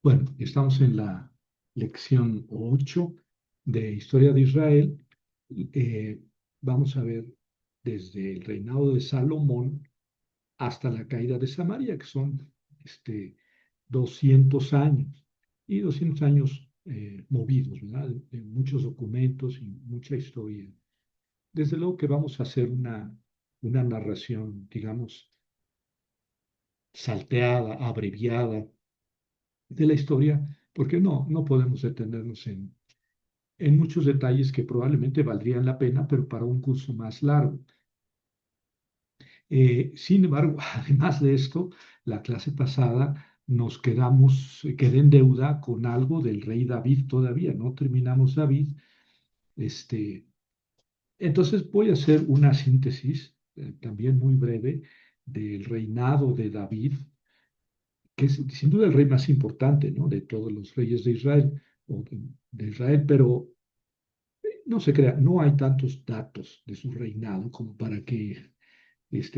Bueno, estamos en la lección 8 de Historia de Israel. Eh, Vamos a ver desde el reinado de Salomón hasta la caída de Samaria, que son 200 años, y 200 años movidos, ¿verdad? De muchos documentos y mucha historia. Desde luego que vamos a hacer una narración, digamos, salteada, abreviada de la historia, porque no podemos detenernos en muchos detalles que probablemente valdrían la pena, pero para un curso más largo. Sin embargo, además de esto, la clase pasada quedé en deuda con algo del rey David todavía, no terminamos David. Este, entonces voy a hacer una síntesis también muy breve del reinado de David, que es sin duda el rey más importante, ¿no?, de todos los reyes de Israel, de Israel, pero no se crea, no hay tantos datos de su reinado como para que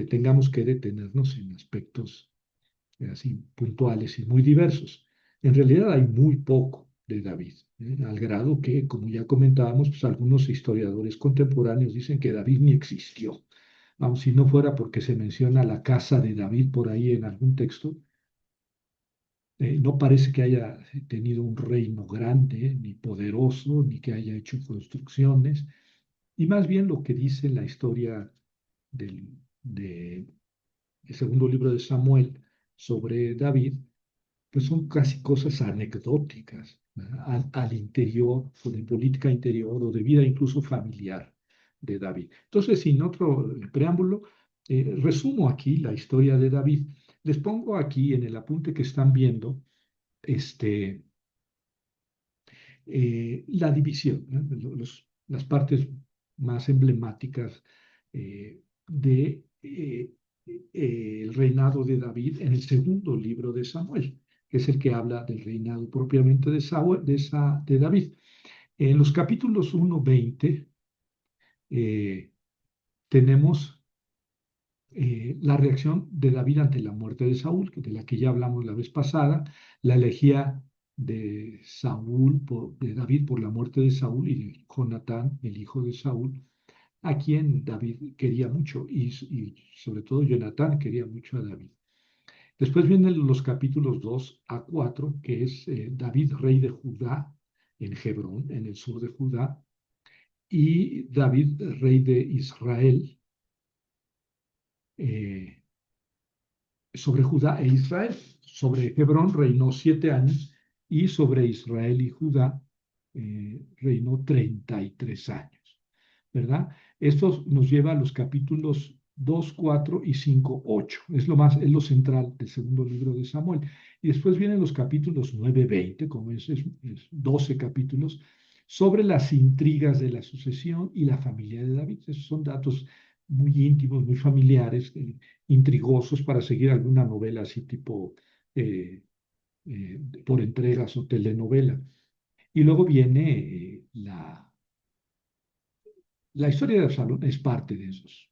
tengamos que detenernos en aspectos así puntuales y muy diversos. En realidad hay muy poco de David, al grado que, como ya comentábamos, pues algunos historiadores contemporáneos dicen que David ni existió. Vamos, si no fuera porque se menciona la casa de David por ahí en algún texto, no parece que haya tenido un reino grande, ni poderoso, ni que haya hecho construcciones, y más bien lo que dice la historia del segundo libro de Samuel sobre David, pues son casi cosas anecdóticas, ¿verdad?, al interior, o de política interior, o de vida incluso familiar de David. Entonces, sin otro preámbulo, resumo aquí la historia de David. Les pongo aquí en el apunte que están viendo este, la división, ¿no?, las partes más emblemáticas el reinado de David en el segundo libro de Samuel, que es el que habla del reinado propiamente de David. En los capítulos 1-20 eh, tenemos la reacción de David ante la muerte de Saúl, de la que ya hablamos la vez pasada, la elegía de David por la muerte de Saúl y de Jonatán, el hijo de Saúl, a quien David quería mucho y sobre todo Jonatán quería mucho a David. Después vienen los capítulos 2-4, que es David, rey de Judá, en Hebrón, en el sur de Judá, y David, rey de Israel, eh, sobre Judá e Israel. Sobre Hebrón reinó 7 años y sobre Israel y Judá reinó 33 años, ¿verdad? Esto nos lleva a los capítulos 2, 4 y 5, 8. Es lo central del segundo libro de Samuel. Y después vienen los capítulos 9-20, como es 12 capítulos, sobre las intrigas de la sucesión y la familia de David. Esos son datos muy íntimos, muy familiares, intrigosos para seguir alguna novela así tipo por entregas o telenovela. Y luego viene la historia de Absalón, es parte de esos,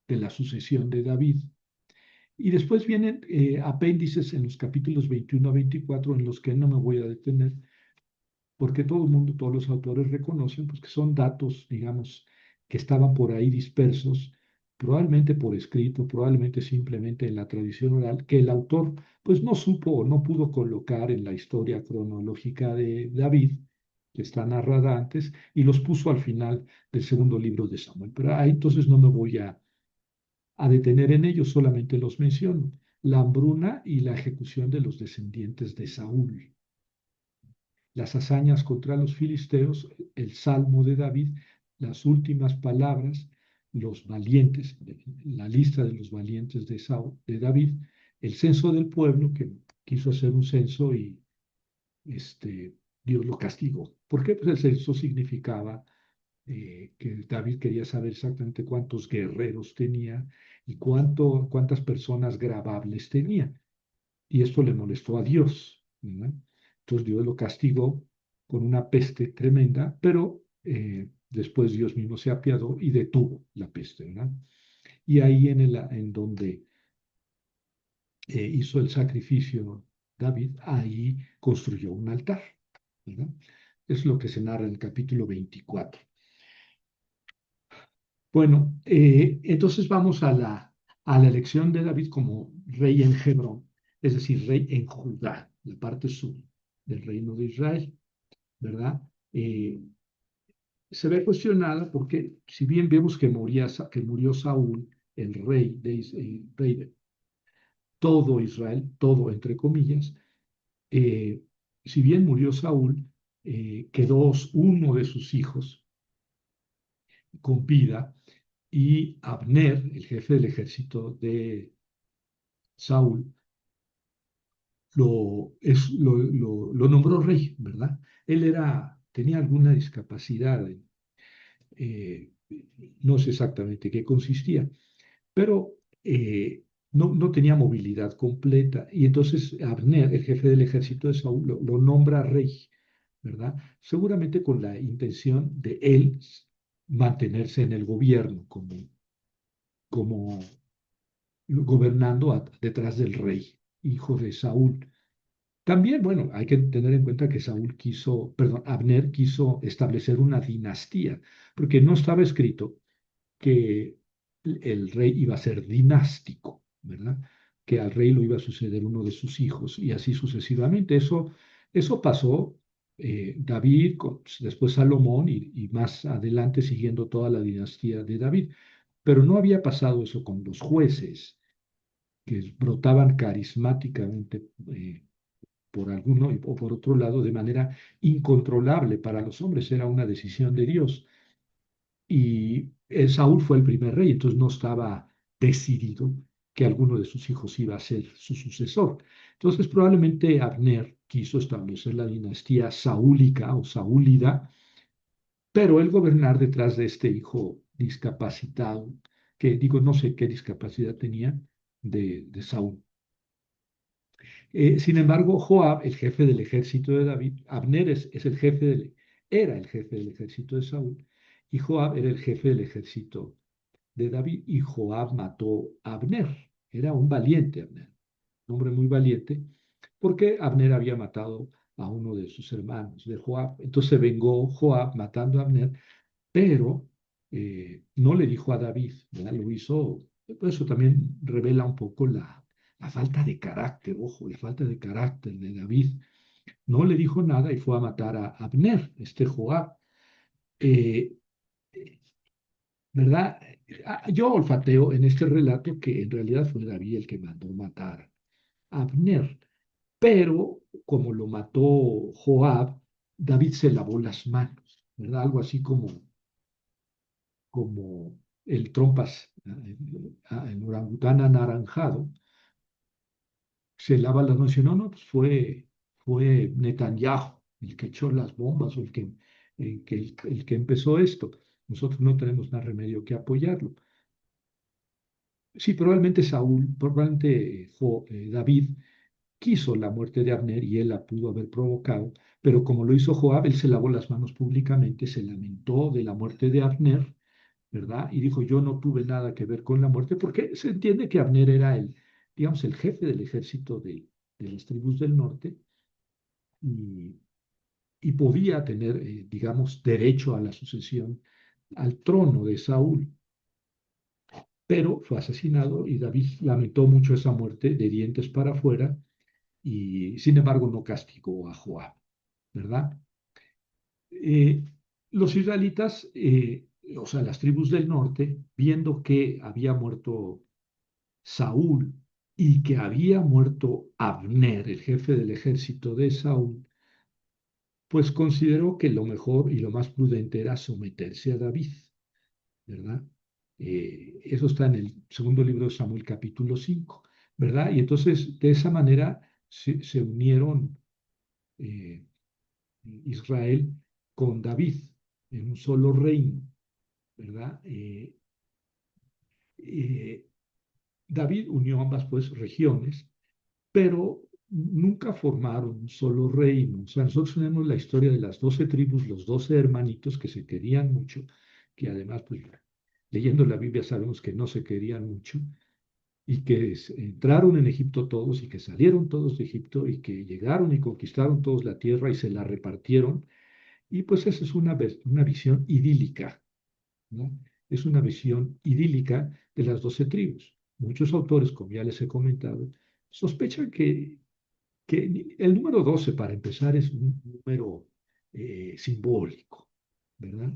de la sucesión de David. Y después vienen apéndices en los capítulos 21-24, en los que no me voy a detener, porque todo el mundo, todos los autores reconocen pues, que son datos, digamos, que estaban por ahí dispersos, probablemente por escrito, probablemente simplemente en la tradición oral, que el autor pues no supo o no pudo colocar en la historia cronológica de David, que está narrada antes, y los puso al final del segundo libro de Samuel. Pero ahí entonces no me voy a detener en ellos, solamente los menciono. La hambruna y la ejecución de los descendientes de Saúl, las hazañas contra los filisteos, el Salmo de David, las últimas palabras, los valientes, la lista de los valientes de David, el censo del pueblo, que quiso hacer un censo y Dios lo castigó. ¿Por qué? Pues el censo significaba que David quería saber exactamente cuántos guerreros tenía y cuántas personas grabables tenía. Y esto le molestó a Dios, ¿verdad? Entonces Dios lo castigó con una peste tremenda, pero después Dios mismo se apiadó y detuvo la peste, ¿verdad? Y ahí en donde hizo el sacrificio David, ahí construyó un altar, ¿verdad? Es lo que se narra en el capítulo 24. Bueno, entonces vamos a la elección de David como rey en Hebrón, es decir, rey en Judá, la parte sur del reino de Israel, ¿verdad? Eh, Se ve cuestionada porque si bien vemos que murió Saúl, el rey de todo Israel, todo entre comillas, eh, si bien murió Saúl, quedó uno de sus hijos con vida y Abner, el jefe del ejército de Saúl, lo nombró rey, ¿verdad? Tenía alguna discapacidad, eh, no sé exactamente qué consistía, pero no tenía movilidad completa. Y entonces Abner, el jefe del ejército de Saúl, lo nombra rey, ¿verdad? Seguramente con la intención de él mantenerse en el gobierno como gobernando detrás del rey, hijo de Saúl. También, bueno, hay que tener en cuenta que Abner quiso establecer una dinastía, porque no estaba escrito que el rey iba a ser dinástico, ¿verdad? Que al rey lo iba a suceder uno de sus hijos y así sucesivamente. Eso pasó David, después Salomón y más adelante siguiendo toda la dinastía de David. Pero no había pasado eso con los jueces, que brotaban carismáticamente por alguno o por otro lado de manera incontrolable para los hombres, era una decisión de Dios. Y Saúl fue el primer rey, entonces no estaba decidido que alguno de sus hijos iba a ser su sucesor. Entonces probablemente Abner quiso establecer la dinastía saúlica o saúlida, pero él gobernar detrás de este hijo discapacitado, que digo, no sé qué discapacidad tenía de Saúl. Sin embargo, Joab, el jefe del ejército de David, Abner es el era el jefe del ejército de Saúl, y Joab era el jefe del ejército de David, y Joab mató a Abner. Era un valiente Abner, un hombre muy valiente, porque Abner había matado a uno de sus hermanos, de Joab. Entonces se vengó Joab matando a Abner, pero no le dijo a David, ¿verdad? Lo hizo, pues eso también revela un poco la falta de carácter, ojo, la falta de carácter de David. No le dijo nada y fue a matar a Abner, este Joab. Eh, ¿Verdad? Yo olfateo en este relato que en realidad fue David el que mandó matar a Abner, pero como lo mató Joab, David se lavó las manos, ¿verdad? Algo así como el trompas, el orangután anaranjado, se lava las manos y dice, no, no, pues fue Netanyahu el que echó las bombas o el que empezó esto. Nosotros no tenemos más remedio que apoyarlo. Sí, probablemente David quiso la muerte de Abner y él la pudo haber provocado, pero como lo hizo Joab, él se lavó las manos públicamente, se lamentó de la muerte de Abner, ¿verdad? Y dijo, yo no tuve nada que ver con la muerte, porque se entiende que Abner era digamos, el jefe del ejército de las tribus del norte y, y podía tener, digamos, derecho a la sucesión al trono de Saúl, pero fue asesinado y David lamentó mucho esa muerte de dientes para afuera y sin embargo no castigó a Joab, ¿verdad? Eh, los israelitas, o sea, las tribus del norte, viendo que había muerto Saúl y que había muerto Abner, el jefe del ejército de Saúl, pues consideró que lo mejor y lo más prudente era someterse a David, ¿verdad? Eso está en el segundo libro de Samuel, capítulo 5, ¿verdad? Y entonces, de esa manera se unieron eh, Israel con David en un solo reino, ¿verdad? Eh, David unió ambas pues regiones, pero nunca formaron un solo reino. O sea, nosotros tenemos la historia de las 12 tribus, los 12 hermanitos que se querían mucho, que además, pues, leyendo la Biblia sabemos que no se querían mucho, y que entraron en Egipto todos y que salieron todos de Egipto y que llegaron y conquistaron todos la tierra y se la repartieron. Y pues esa es una visión idílica, ¿no? Es una visión idílica de las 12 tribus. Muchos autores, como ya les he comentado, sospechan que el número 12 para empezar, es un número simbólico, ¿verdad?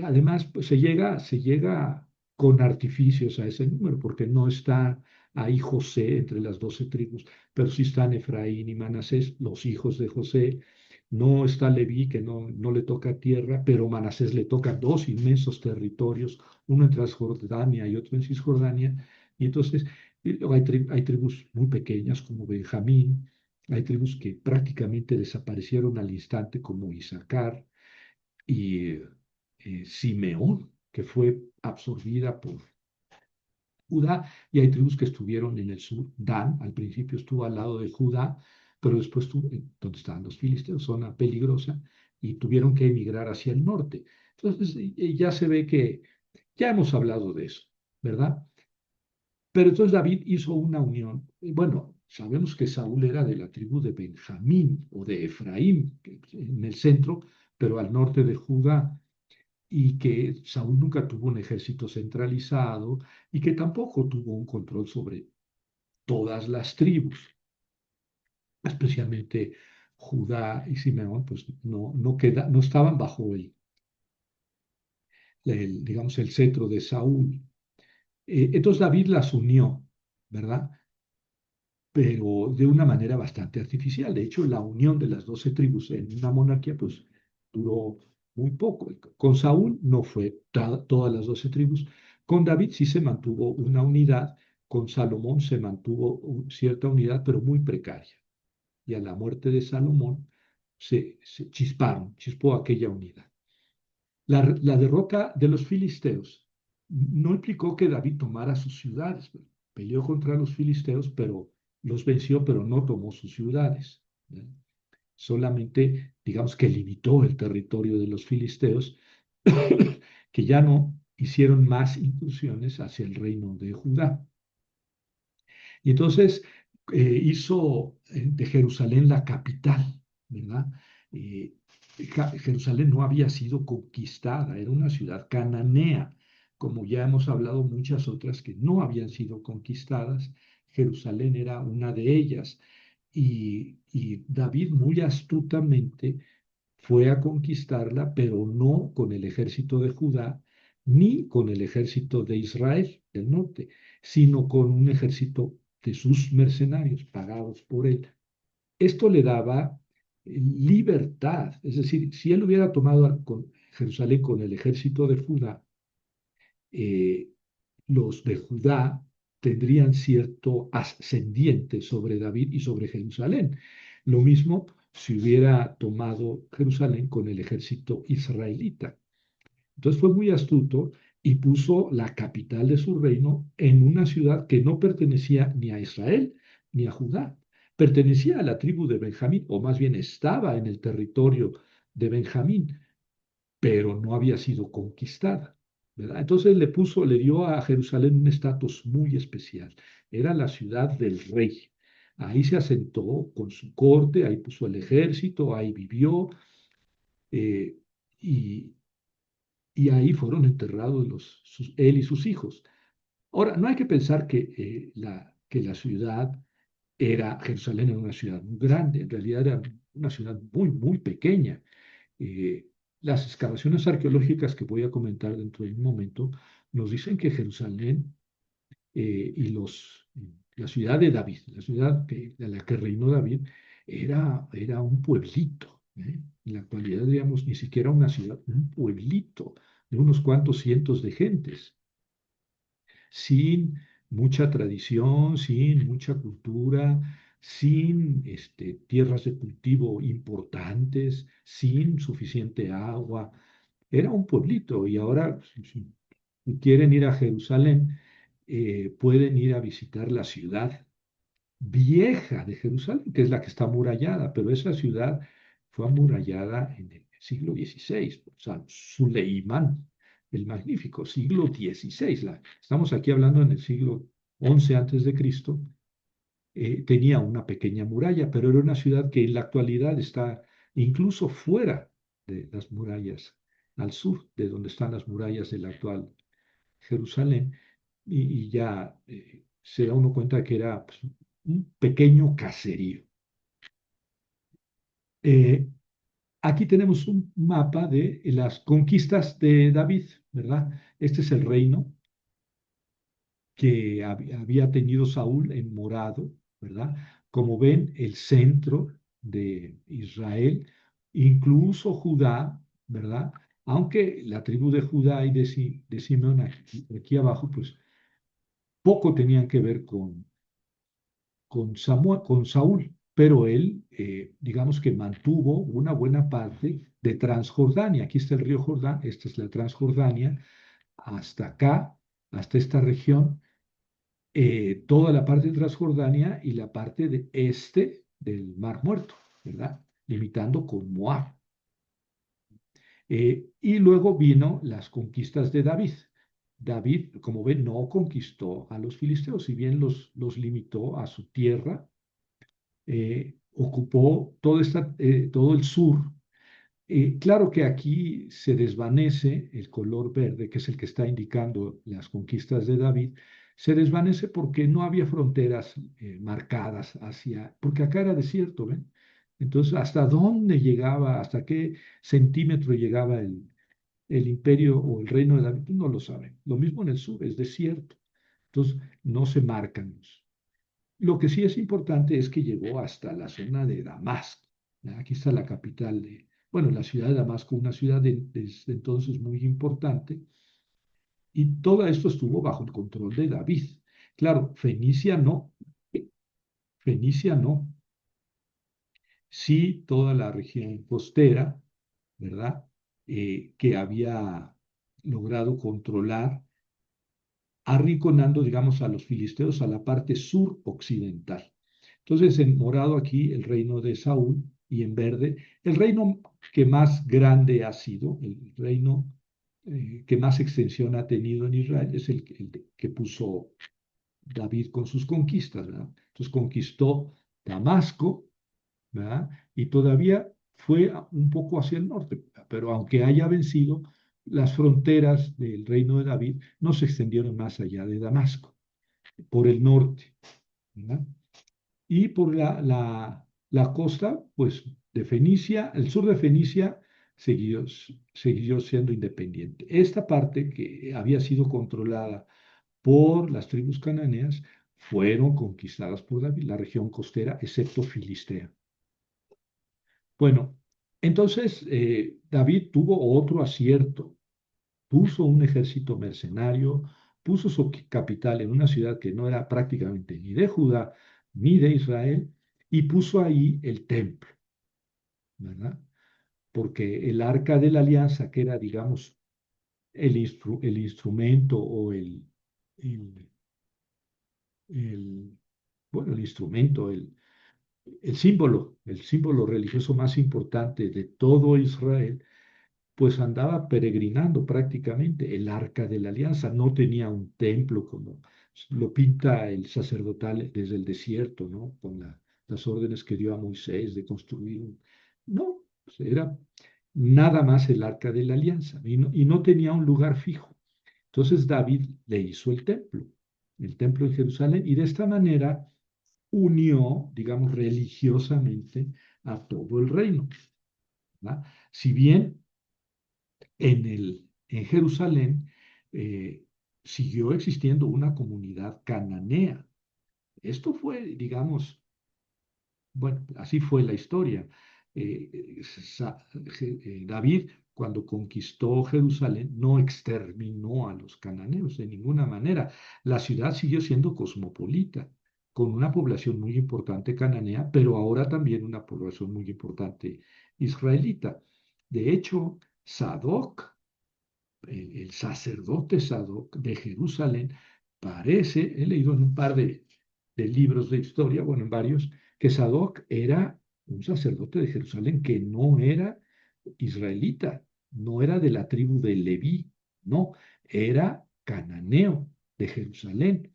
Además, pues se llega con artificios a ese número, porque no está ahí José entre las 12 tribus, pero sí están Efraín y Manasés, los hijos de José. No está Leví, que no le toca tierra, pero Manasés le toca dos inmensos territorios, uno en Transjordania y otro en Cisjordania. Y entonces luego hay tribus muy pequeñas como Benjamín, hay tribus que prácticamente desaparecieron al instante como Isaacar y Simeón, que fue absorbida por Judá, y hay tribus que estuvieron en el sur. Dan al principio estuvo al lado de Judá, pero después estuvo donde estaban los filisteos, zona peligrosa, y tuvieron que emigrar hacia el norte. Entonces ya se ve que ya hemos hablado de eso, ¿verdad? Pero entonces David hizo una unión. Y bueno, sabemos que Saúl era de la tribu de Benjamín o de Efraín, en el centro, pero al norte de Judá, y que Saúl nunca tuvo un ejército centralizado y que tampoco tuvo un control sobre todas las tribus, especialmente Judá y Simeón, pues no estaban bajo digamos, el cetro de Saúl. Entonces David las unió, ¿verdad? Pero de una manera bastante artificial. De hecho, la unión de las 12 tribus en una monarquía, pues duró muy poco. Con Saúl no fue todas las 12 tribus. Con David sí se mantuvo una unidad. Con Salomón se mantuvo cierta unidad, pero muy precaria. Y a la muerte de Salomón se chispó aquella unidad. La derrota de los filisteos no implicó que David tomara sus ciudades. Peleó contra los filisteos, pero los venció, pero no tomó sus ciudades. ¿Eh? Solamente, digamos que limitó el territorio de los filisteos, que ya no hicieron más incursiones hacia el reino de Judá. Y entonces hizo de Jerusalén la capital, ¿verdad? Eh, Jerusalén no había sido conquistada, era una ciudad cananea, como ya hemos hablado muchas otras que no habían sido conquistadas. Jerusalén era una de ellas. Y David muy astutamente fue a conquistarla, pero no con el ejército de Judá, ni con el ejército de Israel del norte, sino con un ejército de sus mercenarios pagados por él. Esto le daba libertad, es decir, si él hubiera tomado Jerusalén con el ejército de Judá, eh, los de Judá tendrían cierto ascendiente sobre David y sobre Jerusalén. Lo mismo si hubiera tomado Jerusalén con el ejército israelita. Entonces fue muy astuto y puso la capital de su reino en una ciudad que no pertenecía ni a Israel ni a Judá. Pertenecía a la tribu de Benjamín, o más bien estaba en el territorio de Benjamín, pero no había sido conquistada, ¿verdad? Entonces le dio a Jerusalén un estatus muy especial. Era la ciudad del rey. Ahí se asentó con su corte, ahí puso el ejército, ahí vivió, eh, y, y ahí fueron enterrados él y sus hijos. Ahora, no hay que pensar que la ciudad Jerusalén era una ciudad muy grande, en realidad era una ciudad muy, muy pequeña. Eh, las excavaciones arqueológicas que voy a comentar dentro de un momento nos dicen que Jerusalén la ciudad de David, la ciudad de la que reinó David, era un pueblito. En la actualidad, digamos, ni siquiera una ciudad, un pueblito de unos cuantos cientos de gentes, sin mucha tradición, sin mucha cultura, sin tierras de cultivo importantes, sin suficiente agua. Era un pueblito y ahora, si quieren ir a Jerusalén, pueden ir a visitar la ciudad vieja de Jerusalén, que es la que está amurallada, pero esa ciudad fue amurallada en el siglo XVI, o sea, Suleimán el Magnífico, siglo XVI. Estamos aquí hablando en el siglo 11 antes de Cristo, tenía una pequeña muralla, pero era una ciudad que en la actualidad está incluso fuera de las murallas, al sur de donde están las murallas de la actual Jerusalén, y ya se da uno cuenta que era pues, un pequeño caserío. Eh, Aquí tenemos un mapa de las conquistas de David, ¿verdad? Este es el reino que había tenido Saúl en morado, ¿verdad? Como ven, el centro de Israel, incluso Judá, ¿verdad? Aunque la tribu de Judá y de Simeón aquí abajo, pues poco tenían que ver con Saúl, pero él, digamos que mantuvo una buena parte de Transjordania. Aquí está el río Jordán, esta es la Transjordania, hasta acá, hasta esta región, toda la parte de Transjordania y la parte de este del Mar Muerto, ¿verdad? Limitando con Moab. Y luego vino las conquistas de David. David, como ven, no conquistó a los filisteos, si bien los limitó a su tierra, ocupó todo el sur. Claro que aquí se desvanece el color verde, que es el que está indicando las conquistas de David, se desvanece porque no había fronteras marcadas porque acá era desierto, ¿ven? Entonces, ¿hasta dónde llegaba, hasta qué centímetro llegaba el imperio o el reino de David? Pues no lo saben. Lo mismo en el sur, es desierto. Entonces, no se marcan. Lo que sí es importante es que llegó hasta la zona de Damasco. ¿Ya? Aquí está la capital bueno, la ciudad de Damasco, una ciudad desde entonces muy importante, y todo esto estuvo bajo el control de David. Claro, Fenicia no, sí toda la región costera, ¿verdad? Que había logrado controlar, arrinconando, digamos, a los filisteos a la parte sur-occidental. Entonces, en morado aquí el reino de Saúl y en verde el reino que más grande ha sido, el reino que más extensión ha tenido en Israel es el que puso David con sus conquistas, ¿verdad? Entonces conquistó Damasco, ¿verdad? Y todavía fue un poco hacia el norte, pero aunque haya vencido, las fronteras del reino de David no se extendieron más allá de Damasco, por el norte, ¿verdad? Y por la costa, pues de Fenicia, el sur de Fenicia siguió siendo independiente. Esta parte que había sido controlada por las tribus cananeas fueron conquistadas por David, la región costera, excepto Filistea. Bueno, entonces David tuvo otro acierto, puso un ejército mercenario, puso su capital en una ciudad que no era prácticamente ni de Judá ni de Israel, y puso ahí el templo, ¿verdad? Porque el arca de la alianza, que era, digamos, el instrumento o el, el, bueno, el instrumento, el símbolo religioso más importante de todo Israel, pues andaba peregrinando prácticamente el arca de la alianza. No tenía un templo como lo pinta el sacerdotal desde el desierto, ¿no? Con las órdenes que dio a Moisés de construir un... No, pues era nada más el arca de la alianza y no tenía un lugar fijo. Entonces David le hizo el templo en Jerusalén, y de esta manera unió, digamos, religiosamente a todo el reino, ¿verdad? Si bien en Jerusalén siguió existiendo una comunidad cananea. Esto fue, digamos, bueno, así fue la historia. David, cuando conquistó Jerusalén, no exterminó a los cananeos de ninguna manera. La ciudad siguió siendo cosmopolita, con una población muy importante cananea, pero ahora también una población muy importante israelita. De hecho, Sadoc, el sacerdote Sadoc de Jerusalén, he leído en un par de libros de historia, bueno, en varios, que Sadoc era un sacerdote de Jerusalén que no era israelita, no era de la tribu de Leví, no, era cananeo de Jerusalén.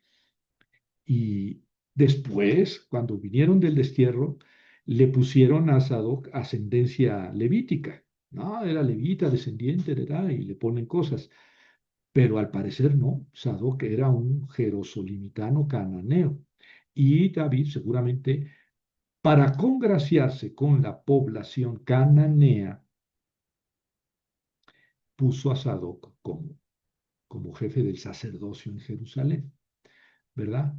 Y después, cuando vinieron del destierro, le pusieron a Sadoc ascendencia levítica. No, era levita, descendiente, ¿verdad? Y le ponen cosas. Pero al parecer no, Sadoc era un jerosolimitano cananeo. Y David seguramente, para congraciarse con la población cananea, puso a Sadoc como jefe del sacerdocio en Jerusalén, ¿verdad?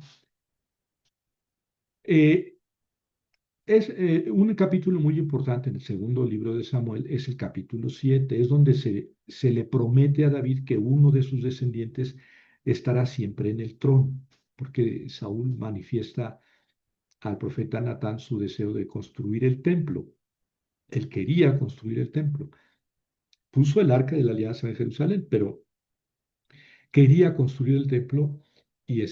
Eh, un capítulo muy importante en el segundo libro de Samuel, es el capítulo 7, es donde se le promete a David que uno de sus descendientes estará siempre en el trono, porque Saúl manifiesta al profeta Natán su deseo de construir el templo. Él quería construir el templo. Puso el arca de la alianza en Jerusalén, pero quería construir el templo y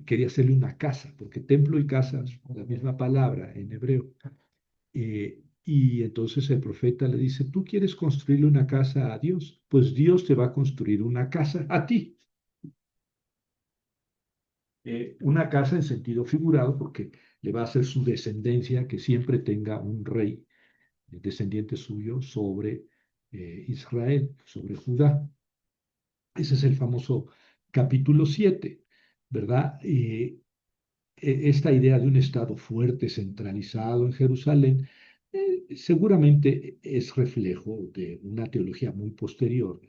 quería hacerle una casa, porque templo y casa son la misma palabra en hebreo. Y entonces el profeta le dice, ¿tú quieres construirle una casa a Dios? Pues Dios te va a construir una casa a ti. Una casa en sentido figurado, porque le va a hacer su descendencia que siempre tenga un rey, descendiente suyo, sobre Israel, sobre Judá. Ese es el famoso capítulo 7, ¿verdad? Esta idea de un Estado fuerte, centralizado en Jerusalén, seguramente es reflejo de una teología muy posterior.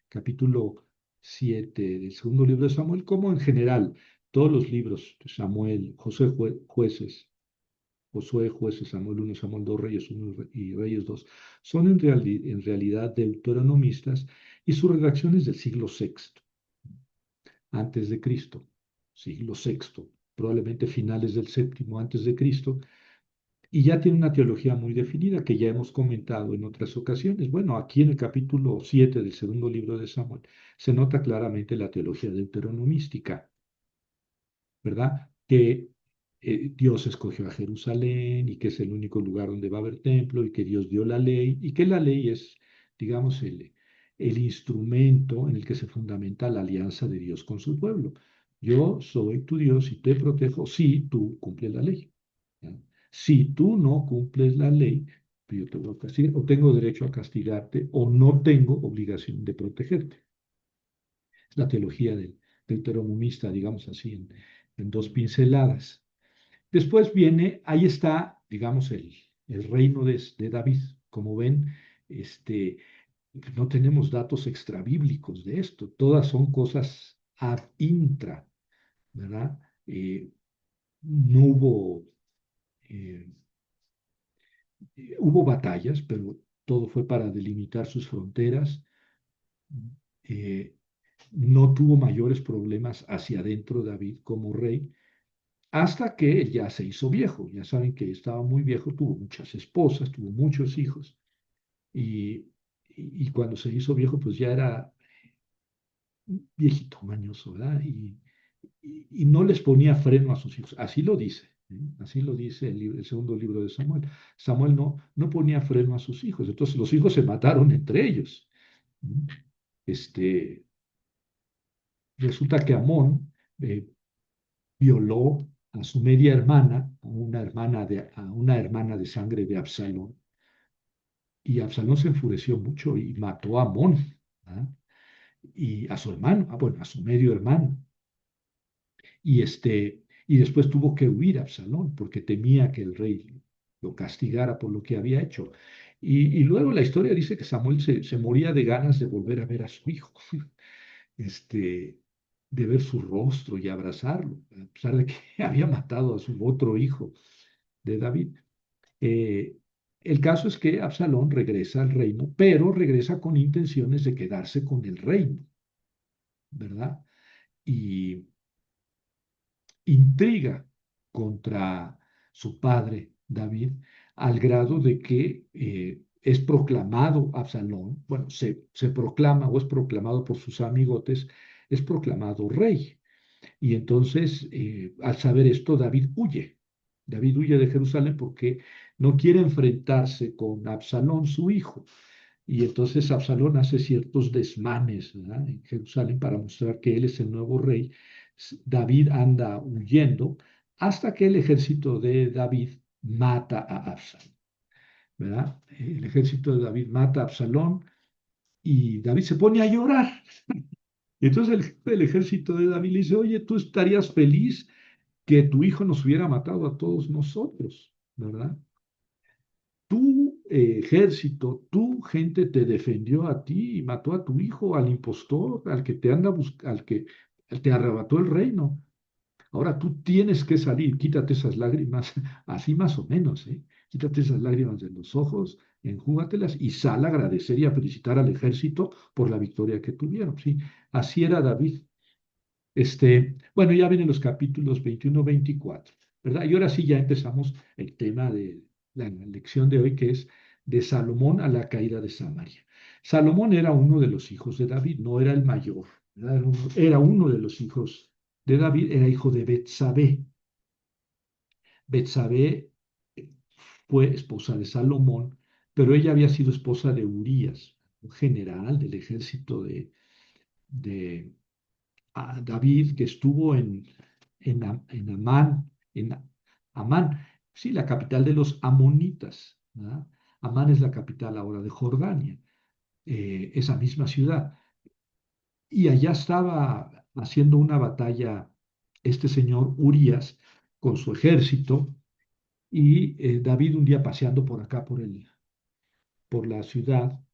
Capítulo 7 del segundo libro de Samuel, como en general todos los libros de Samuel, Jueces, Josué, Jueces, Samuel 1, Samuel 2, Reyes 1 y Reyes 2, son en realidad deuteronomistas y su redacción es del siglo sexto antes de Cristo, siglo sexto, probablemente finales del séptimo antes de Cristo, y ya tiene una teología muy definida que ya hemos comentado en otras ocasiones. Bueno, aquí en el capítulo 7 del segundo libro de Samuel se nota claramente la teología deuteronomística, ¿verdad? Que Dios escogió a Jerusalén y que es el único lugar donde va a haber templo y que Dios dio la ley y que la ley es, digamos, el instrumento en el que se fundamenta la alianza de Dios con su pueblo. Yo soy tu Dios y te protejo si tú cumples la ley. ¿Ya? Si tú no cumples la ley, pues yo te voy a castigar, o tengo derecho a castigarte, o no tengo obligación de protegerte. Es la teología del deuteronomista, digamos así, en dos pinceladas. Después viene, ahí está, digamos, el reino de David. Como ven, este, no tenemos datos extrabíblicos de esto, todas son cosas ad intra, ¿verdad? No hubo, eh, hubo batallas, pero todo fue para delimitar sus fronteras. Eh, no tuvo mayores problemas hacia adentro David como rey, hasta que él ya se hizo viejo. Ya saben que estaba muy viejo, tuvo muchas esposas, tuvo muchos hijos, y cuando se hizo viejo, pues ya era viejito, mañoso, ¿verdad? Y no les ponía freno a sus hijos. Así lo dice, ¿eh? Así lo dice el segundo libro de Samuel. Samuel no ponía freno a sus hijos, entonces los hijos se mataron entre ellos. ¿Mm? Este, Resulta que Amón violó a su media hermana, a una hermana de sangre de Absalón, y Absalón se enfureció mucho y mató a Amón, ¿ah? Y a su hermano, bueno, a su medio hermano. Y después tuvo que huir Absalón porque temía que el rey lo castigara por lo que había hecho. Y luego la historia dice que Samuel se moría de ganas de volver a ver a su hijo, este, de ver su rostro y abrazarlo, a pesar de que había matado a su otro hijo de David. Eh, el caso es que Absalón regresa al reino, pero regresa con intenciones de quedarse con el reino, ¿verdad? Y intriga contra su padre David, al grado de que es proclamado Absalón, bueno, se proclama o es proclamado por sus amigotes, es proclamado rey. Y entonces, al saber esto, David huye. David huye de Jerusalén porque no quiere enfrentarse con Absalón, su hijo. Y entonces Absalón hace ciertos desmanes, ¿verdad?, en Jerusalén para mostrar que él es el nuevo rey, David anda huyendo hasta que el ejército de David mata a Absalón, ¿verdad? El ejército de David mata a Absalón y David se pone a llorar. Y entonces el jefe del ejército de David le dice, oye, tú estarías feliz que tu hijo nos hubiera matado a todos nosotros, ¿verdad? Tu ejército, tu gente te defendió a ti y mató a tu hijo, al impostor, al que te anda al que te arrebató el reino. Ahora tú tienes que salir, quítate esas lágrimas, así más o menos, ¿eh? Quítate esas lágrimas de los ojos, enjúgatelas y sal a agradecer y a felicitar al ejército por la victoria que tuvieron, ¿sí? Así era David. Bueno, ya vienen los capítulos 21-24, ¿verdad? Y ahora sí ya empezamos el tema de la lección de hoy, que es de Salomón a la caída de Samaria. Salomón era uno de los hijos de David, no era el mayor, ¿verdad? Era uno de los hijos de David, era hijo de Betsabé. Betsabé fue esposa de Salomón, pero ella había sido esposa de Urías, un general del ejército de David, que estuvo en Amán, Amán, sí, la capital de los amonitas, ¿verdad? Amán es la capital ahora de Jordania, esa misma ciudad. Y allá estaba haciendo una batalla este señor Urías con su ejército y David un día paseando por acá, por la ciudad,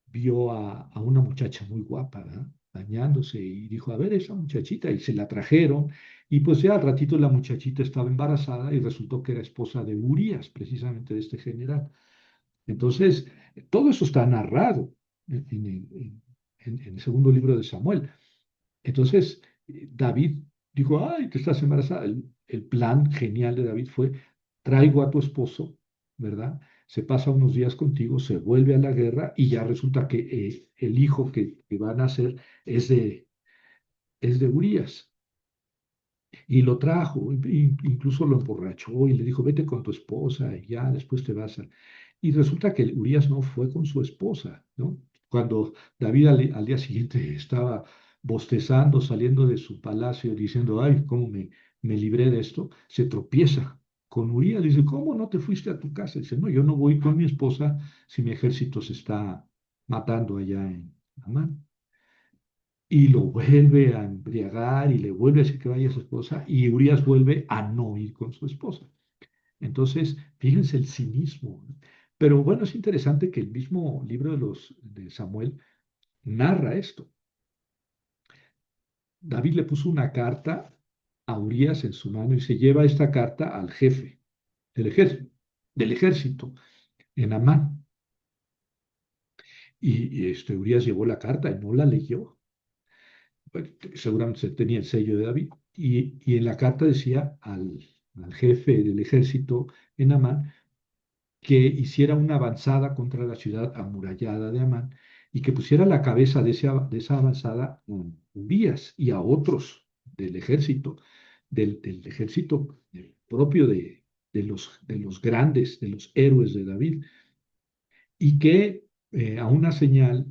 vio a una muchacha muy guapa, ¿verdad? Bañándose y dijo, a ver, esa muchachita, y se la trajeron, y pues ya al ratito la muchachita estaba embarazada y resultó que era esposa de Urías, precisamente de este general. Entonces, todo eso está narrado en el segundo libro de Samuel. Entonces, David dijo, ay, te estás embarazada. El plan genial de David fue, traigo a tu esposo, ¿verdad? Se pasa unos días contigo, se vuelve a la guerra y ya resulta que el hijo que va a nacer es de Urías. Y lo trajo, incluso lo emborrachó y le dijo, vete con tu esposa y ya después te vas a... Y resulta que Urías no fue con su esposa, ¿no? Cuando David al día siguiente estaba bostezando, saliendo de su palacio, diciendo, ay, ¿cómo me libré de esto? Se tropieza con Urías, dice, ¿cómo no te fuiste a tu casa? Dice, no, yo no voy con mi esposa si mi ejército se está matando allá en Amán y lo vuelve a embriagar y le vuelve a decir que vaya a su esposa y Urias vuelve a no ir con su esposa. Entonces, fíjense el cinismo. Pero bueno, es interesante que el mismo libro de Samuel narra esto. David le puso una carta a Urias en su mano y se lleva esta carta al jefe del ejército en Amán. Y Urias llevó la carta y no la leyó. Bueno, seguramente tenía el sello de David, y en la carta decía al jefe del ejército en Amán que hiciera una avanzada contra la ciudad amurallada de Amán y que pusiera la cabeza de esa avanzada a Urías y a otros del ejército propio de los grandes, de los héroes de David, y que a una señal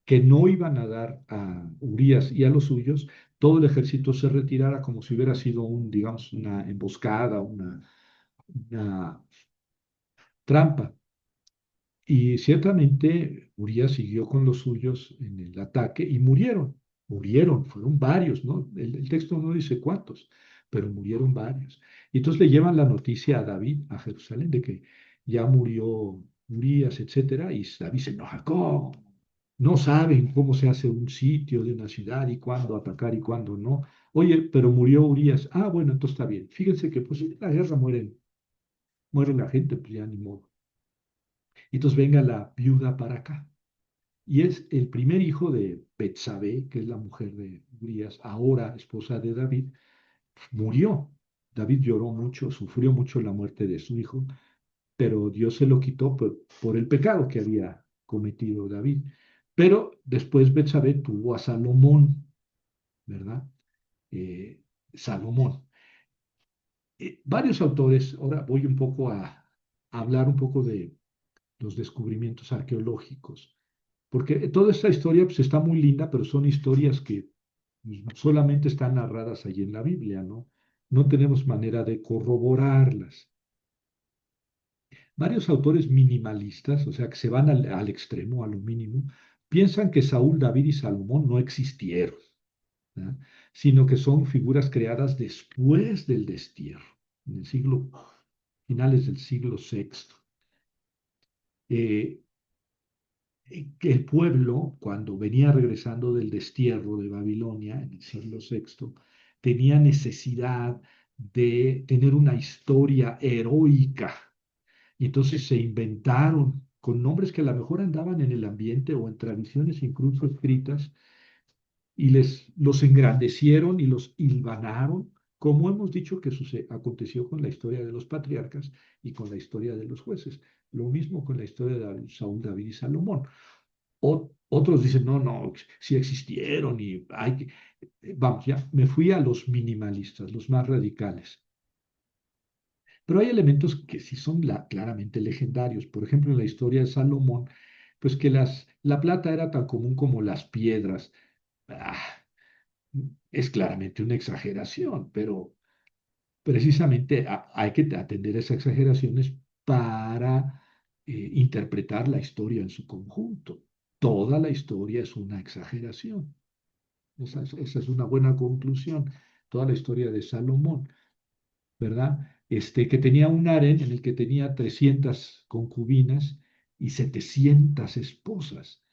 que no iban a dar a Urías y a los suyos, todo el ejército se retirara como si hubiera sido digamos, una emboscada, una trampa. Y ciertamente Urías siguió con los suyos en el ataque y murieron, fueron varios, ¿no? El texto no dice cuántos, pero murieron varios. Y entonces le llevan la noticia a David, a Jerusalén, de que ya murió Urías, etcétera, y David se enoja, ¿cómo? No saben cómo se hace un sitio de una ciudad y cuándo atacar y cuándo no. Oye, pero murió Urías. Ah, bueno, entonces está bien. Fíjense que pues en la guerra muere la gente, pues ya ni modo. Y entonces venga la viuda para acá. Y es el primer hijo de Betsabé, que es la mujer de Urías, ahora esposa de David, murió. David lloró mucho, sufrió mucho la muerte de su hijo, pero Dios se lo quitó por el pecado que había cometido David. Pero después Betsabé tuvo a Salomón, ¿verdad? Salomón. Varios autores, ahora voy un poco a hablar un poco de los descubrimientos arqueológicos, porque toda esta historia pues, está muy linda, pero son historias que solamente están narradas ahí en la Biblia, ¿no? No tenemos manera de corroborarlas. Varios autores minimalistas, o sea, que se van al extremo, a lo mínimo, piensan que Saúl, David y Salomón no existieron, ¿verdad? Sino que son figuras creadas después del destierro, en el siglo, finales del siglo sexto. Eh, que el pueblo, cuando venía regresando del destierro de Babilonia en el siglo sexto, tenía necesidad de tener una historia heroica. Y entonces se inventaron con nombres que a lo mejor andaban en el ambiente o en tradiciones incluso escritas, y los engrandecieron y los hilvanaron, como hemos dicho que aconteció con la historia de los patriarcas y con la historia de los jueces. Lo mismo con la historia de Saúl, David y Salomón. Otros dicen, no, no, sí existieron y hay que... Vamos, ya me fui a los minimalistas, los más radicales. Pero hay elementos que sí son claramente legendarios. Por ejemplo, en la historia de Salomón, pues que la plata era tan común como las piedras. Ah, es claramente una exageración, pero precisamente hay que atender esas exageraciones para interpretar la historia en su conjunto. Toda la historia es una exageración. Esa es una buena conclusión. Toda la historia de Salomón, ¿verdad? Que tenía un harén en el que tenía 300 concubinas y 700 esposas.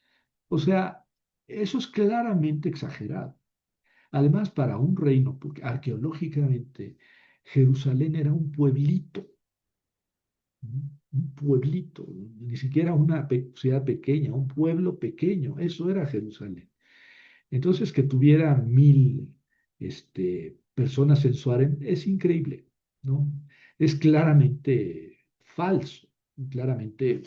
O sea, eso es claramente exagerado. Además, para un reino, porque arqueológicamente Jerusalén era un pueblito, ni siquiera una ciudad pequeña, un pueblo pequeño, eso era Jerusalén. Entonces, que tuviera 1000 personas en su harem es increíble, ¿no? Es claramente falso, claramente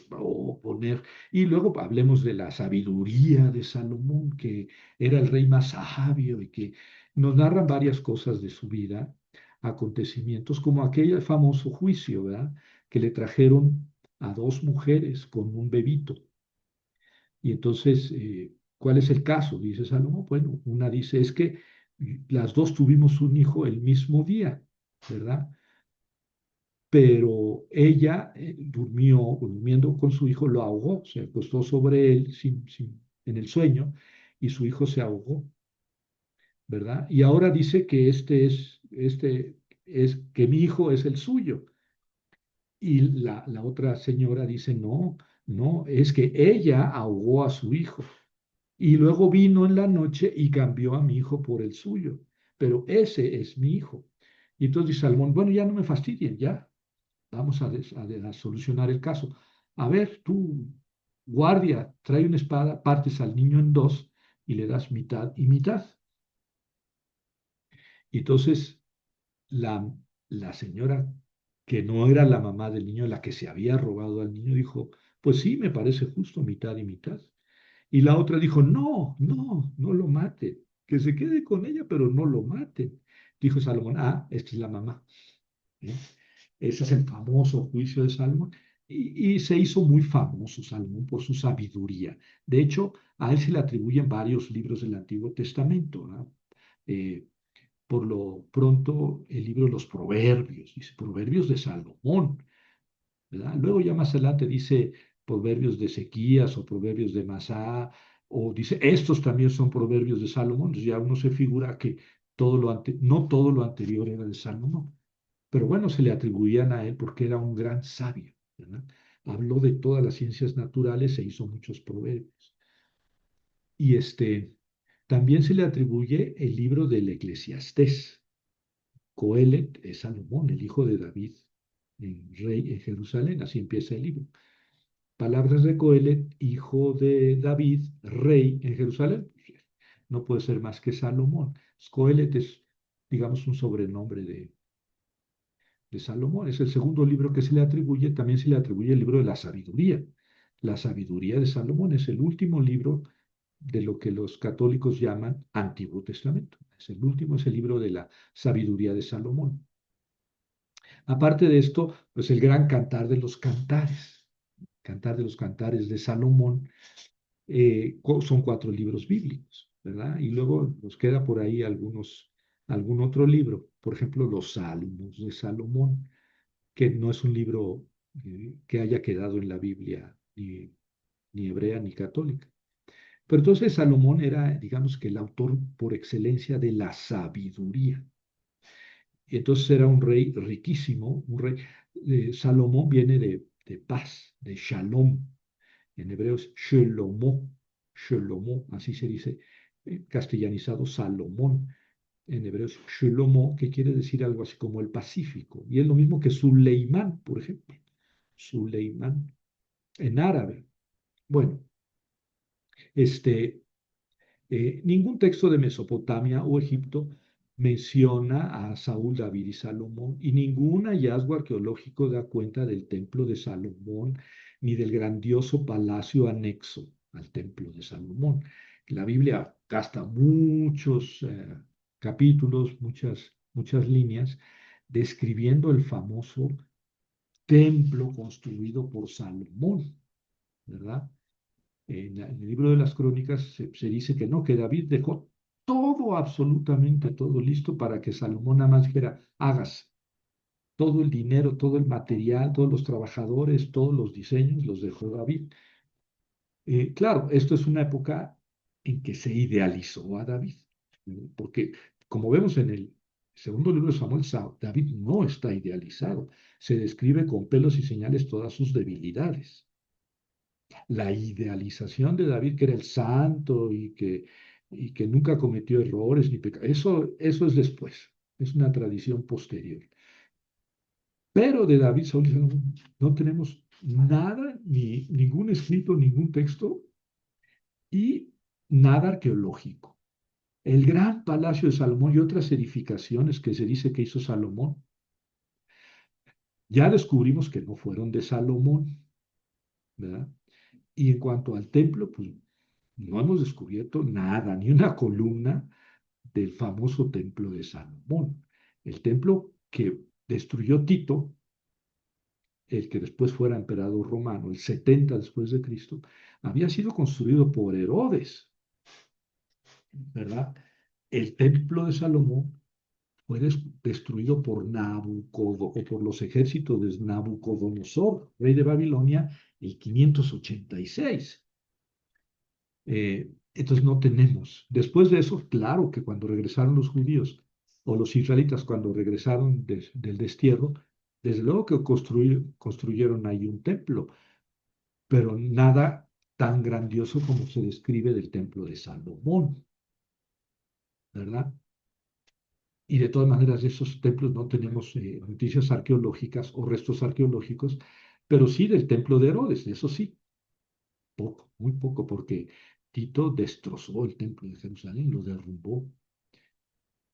poner. Y luego hablemos de la sabiduría de Salomón, que era el rey más sabio y que nos narran varias cosas de su vida, acontecimientos, como aquel famoso juicio, ¿verdad? Que le trajeron a dos mujeres con un bebito. Y entonces, ¿cuál es el caso? Dice Salomón. Bueno, una dice, es que las dos tuvimos un hijo el mismo día, ¿verdad? Pero ella durmiendo con su hijo, lo ahogó, se acostó sobre él en el sueño y su hijo se ahogó, ¿verdad? Y ahora dice que que mi hijo es el suyo. Y la otra señora dice, no, no, es que ella ahogó a su hijo. Y luego vino en la noche y cambió a mi hijo por el suyo. Pero ese es mi hijo. Y entonces dice Salmón, bueno, ya no me fastidien, ya, vamos a solucionar el caso. A ver, tú, guardia, trae una espada, partes al niño en dos y le das mitad y mitad. Y entonces la, la señora, que no era la mamá del niño, la que se había robado al niño, dijo, pues sí, me parece justo mitad y mitad. Y la otra dijo, no, no, no lo maten, que se quede con ella, pero no lo maten. Dijo Salomón, ah, esta es la mamá. ¿Eh? Ese es el famoso juicio de Salomón. Y se hizo muy famoso Salomón por su sabiduría. De hecho, a él se le atribuyen varios libros del Antiguo Testamento, ¿no? Eh, por lo pronto, el libro de los Proverbios, dice Proverbios de Salomón, ¿verdad? Luego ya más adelante dice proverbios de Ezequías o proverbios de Masá, o dice, estos también son proverbios de Salomón. Entonces ya uno se figura que no todo lo anterior era de Salomón, pero bueno, se le atribuían a él porque era un gran sabio, ¿verdad? Habló de todas las ciencias naturales e hizo muchos proverbios. Y también se le atribuye el libro del Eclesiastés. Coelet es Salomón, el hijo de David, rey en Jerusalén, así empieza el libro. Palabras de Coelet, hijo de David, rey en Jerusalén. No puede ser más que Salomón. Coelet es, digamos, un sobrenombre de Salomón. Es el segundo libro que se le atribuye. También se le atribuye el libro de la sabiduría. La sabiduría de Salomón es el último libro de lo que los católicos llaman Antiguo Testamento. Es el último, es el libro de la sabiduría de Salomón. Aparte de esto, pues el gran cantar de los cantares. Cantar de los cantares de Salomón son 4 libros bíblicos. ¿verdad? Y luego nos queda por ahí algún otro libro, por ejemplo, los Salmos de Salomón, que no es un libro que haya quedado en la Biblia ni hebrea ni católica. Pero entonces Salomón era, digamos que el autor por excelencia de la sabiduría. Y entonces era un rey riquísimo, un rey. Salomón viene de paz, de shalom. En hebreo es Shelomó, Shelomó, así se dice, castellanizado Salomón. En hebreo es Shelomó, que quiere decir algo así como el Pacífico. Y es lo mismo que Suleimán, por ejemplo. Suleimán, en árabe. Bueno, este, ningún texto de Mesopotamia o Egipto menciona a Saúl, David y Salomón, y ningún hallazgo arqueológico da cuenta del templo de Salomón ni del grandioso palacio anexo al templo de Salomón. La Biblia gasta muchos capítulos, muchas líneas, describiendo el famoso templo construido por Salomón, ¿verdad? En el libro de las crónicas se dice que no, que David dejó todo, absolutamente todo listo para que Salomón nada más dijera, hágase. Todo el dinero, todo el material, todos los trabajadores, todos los diseños los dejó David. Claro, esto es una época en que se idealizó a David, porque como vemos en el segundo libro de Samuel, David no está idealizado, se describe con pelos y señales todas sus debilidades. La idealización de David, que era el santo y que nunca cometió errores ni pecados, eso es después, es una tradición posterior. Pero de David, Saúl y Salomón no tenemos nada, ni ningún escrito, ningún texto y nada arqueológico. El gran palacio de Salomón y otras edificaciones que se dice que hizo Salomón, ya descubrimos que no fueron de Salomón, ¿verdad? Y en cuanto al templo, pues no hemos descubierto nada, ni una columna del famoso templo de Salomón. El templo que destruyó Tito, el que después fuera emperador romano, el 70 después de Cristo, había sido construido por Herodes, ¿verdad? El templo de Salomón fue destruido por Nabucodonosor, o por los ejércitos de Nabucodonosor, rey de Babilonia, el 586. Entonces no tenemos. Después de eso, claro que cuando regresaron los judíos o los israelitas, cuando regresaron del destierro, desde luego que construyeron ahí un templo, pero nada tan grandioso como se describe del templo de Salomón, ¿verdad? Y de todas maneras, de esos templos no tenemos noticias arqueológicas o restos arqueológicos, pero sí del templo de Herodes, eso sí, poco, muy poco, porque Tito destrozó el templo de Jerusalén, lo derrumbó.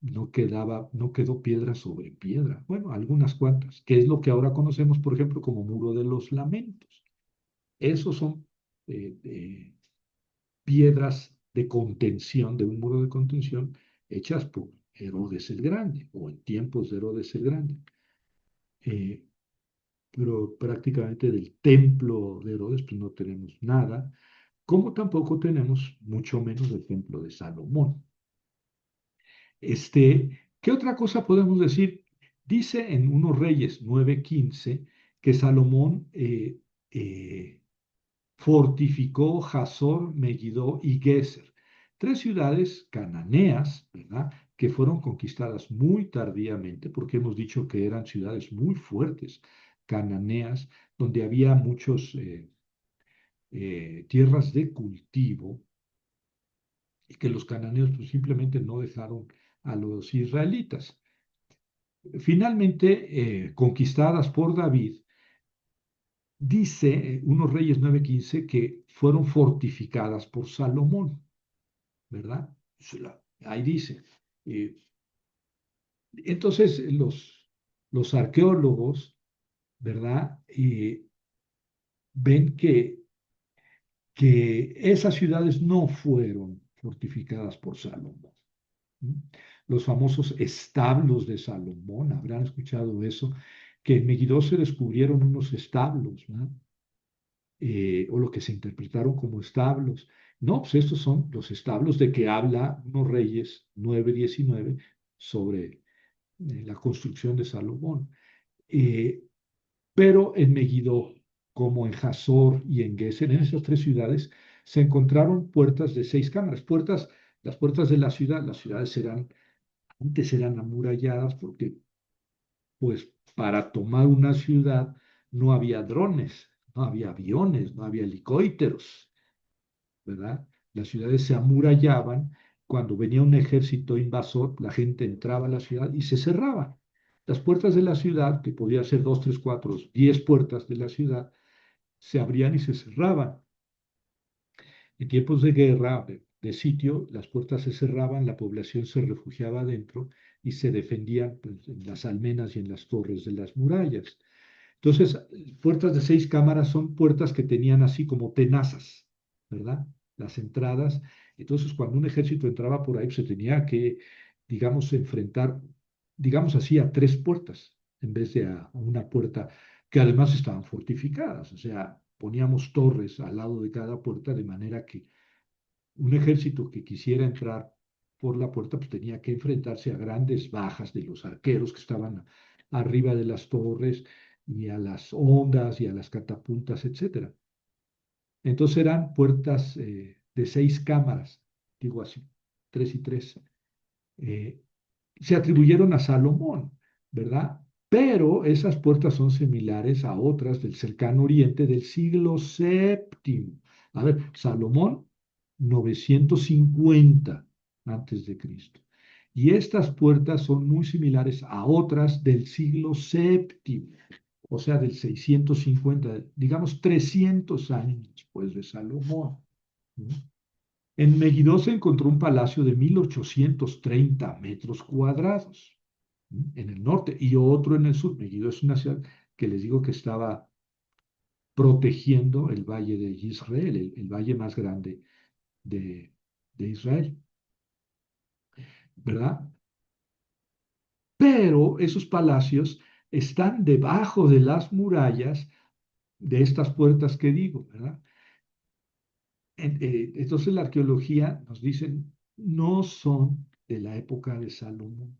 No quedó piedra sobre piedra. Bueno, algunas cuantas, que es lo que ahora conocemos, por ejemplo, como Muro de los Lamentos. Esos son piedras de contención, de un muro de contención, hechas por Herodes el Grande, o en tiempos de Herodes el Grande. Eh, pero prácticamente del templo de Herodes pues no tenemos nada, como tampoco tenemos mucho menos del templo de Salomón. ¿Qué otra cosa podemos decir? Dice en Unos Reyes 9:15 que Salomón fortificó Hazor, Megiddo y Geser, tres ciudades cananeas, ¿verdad? Que fueron conquistadas muy tardíamente, porque hemos dicho que eran ciudades muy fuertes, cananeas, donde había muchos tierras de cultivo y que los cananeos pues, simplemente no dejaron a los israelitas. Finalmente, conquistadas por David, dice Unos Reyes 9:15 que fueron fortificadas por Salomón, ¿verdad? Ahí dice. Eh, entonces, los arqueólogos, ¿verdad? Ven que esas ciudades no fueron fortificadas por Salomón. ¿Mm? Los famosos establos de Salomón, habrán escuchado eso, que en Megiddo se descubrieron unos establos, ¿no? O lo que se interpretaron como establos, No, pues estos son los establos de que habla unos Reyes 9:19 sobre la construcción de Salomón. Eh, pero en Megiddo, como en Hazor y en Geser, en esas tres ciudades, se encontraron puertas de 6 cámaras. Las puertas de la ciudad, las ciudades antes eran amuralladas porque, pues, para tomar una ciudad no había drones, no había aviones, no había helicópteros, ¿verdad? Las ciudades se amurallaban. Cuando venía un ejército invasor, la gente entraba a la ciudad y se cerraban. Las puertas de la ciudad, que podía ser dos, tres, cuatro, 10 puertas de la ciudad, se abrían y se cerraban. En tiempos de guerra, de sitio, las puertas se cerraban, la población se refugiaba adentro y se defendían, pues, en las almenas y en las torres de las murallas. Entonces, puertas de 6 cámaras son puertas que tenían así como tenazas, ¿verdad? Las entradas. Entonces, cuando un ejército entraba por ahí, pues, se tenía que, digamos, enfrentar, digamos así, a 3 puertas en vez de a una puerta que además estaban fortificadas. O sea, poníamos torres al lado de cada puerta de manera que un ejército que quisiera entrar por la puerta, pues tenía que enfrentarse a grandes bajas de los arqueros que estaban arriba de las torres y a las ondas y a las catapultas, etcétera. Entonces eran puertas de 6 cámaras, digo así, 3 y 3. Eh, Se atribuyeron a Salomón, ¿verdad? Pero esas puertas son similares a otras del cercano oriente del siglo VII. A ver, Salomón, 950 antes de Cristo. Y estas puertas son muy similares a otras del siglo VII, o sea, del 650, digamos 300 años después de Salomón. ¿No? En Megiddo se encontró un palacio de 1830 metros cuadrados, en el norte, y otro en el sur. Megiddo es una ciudad que les digo que estaba protegiendo el valle de Israel, el valle más grande de, de Israel, ¿verdad? Pero esos palacios están debajo de las murallas de estas puertas que digo, ¿verdad? Entonces la arqueología nos dice, no son de la época de Salomón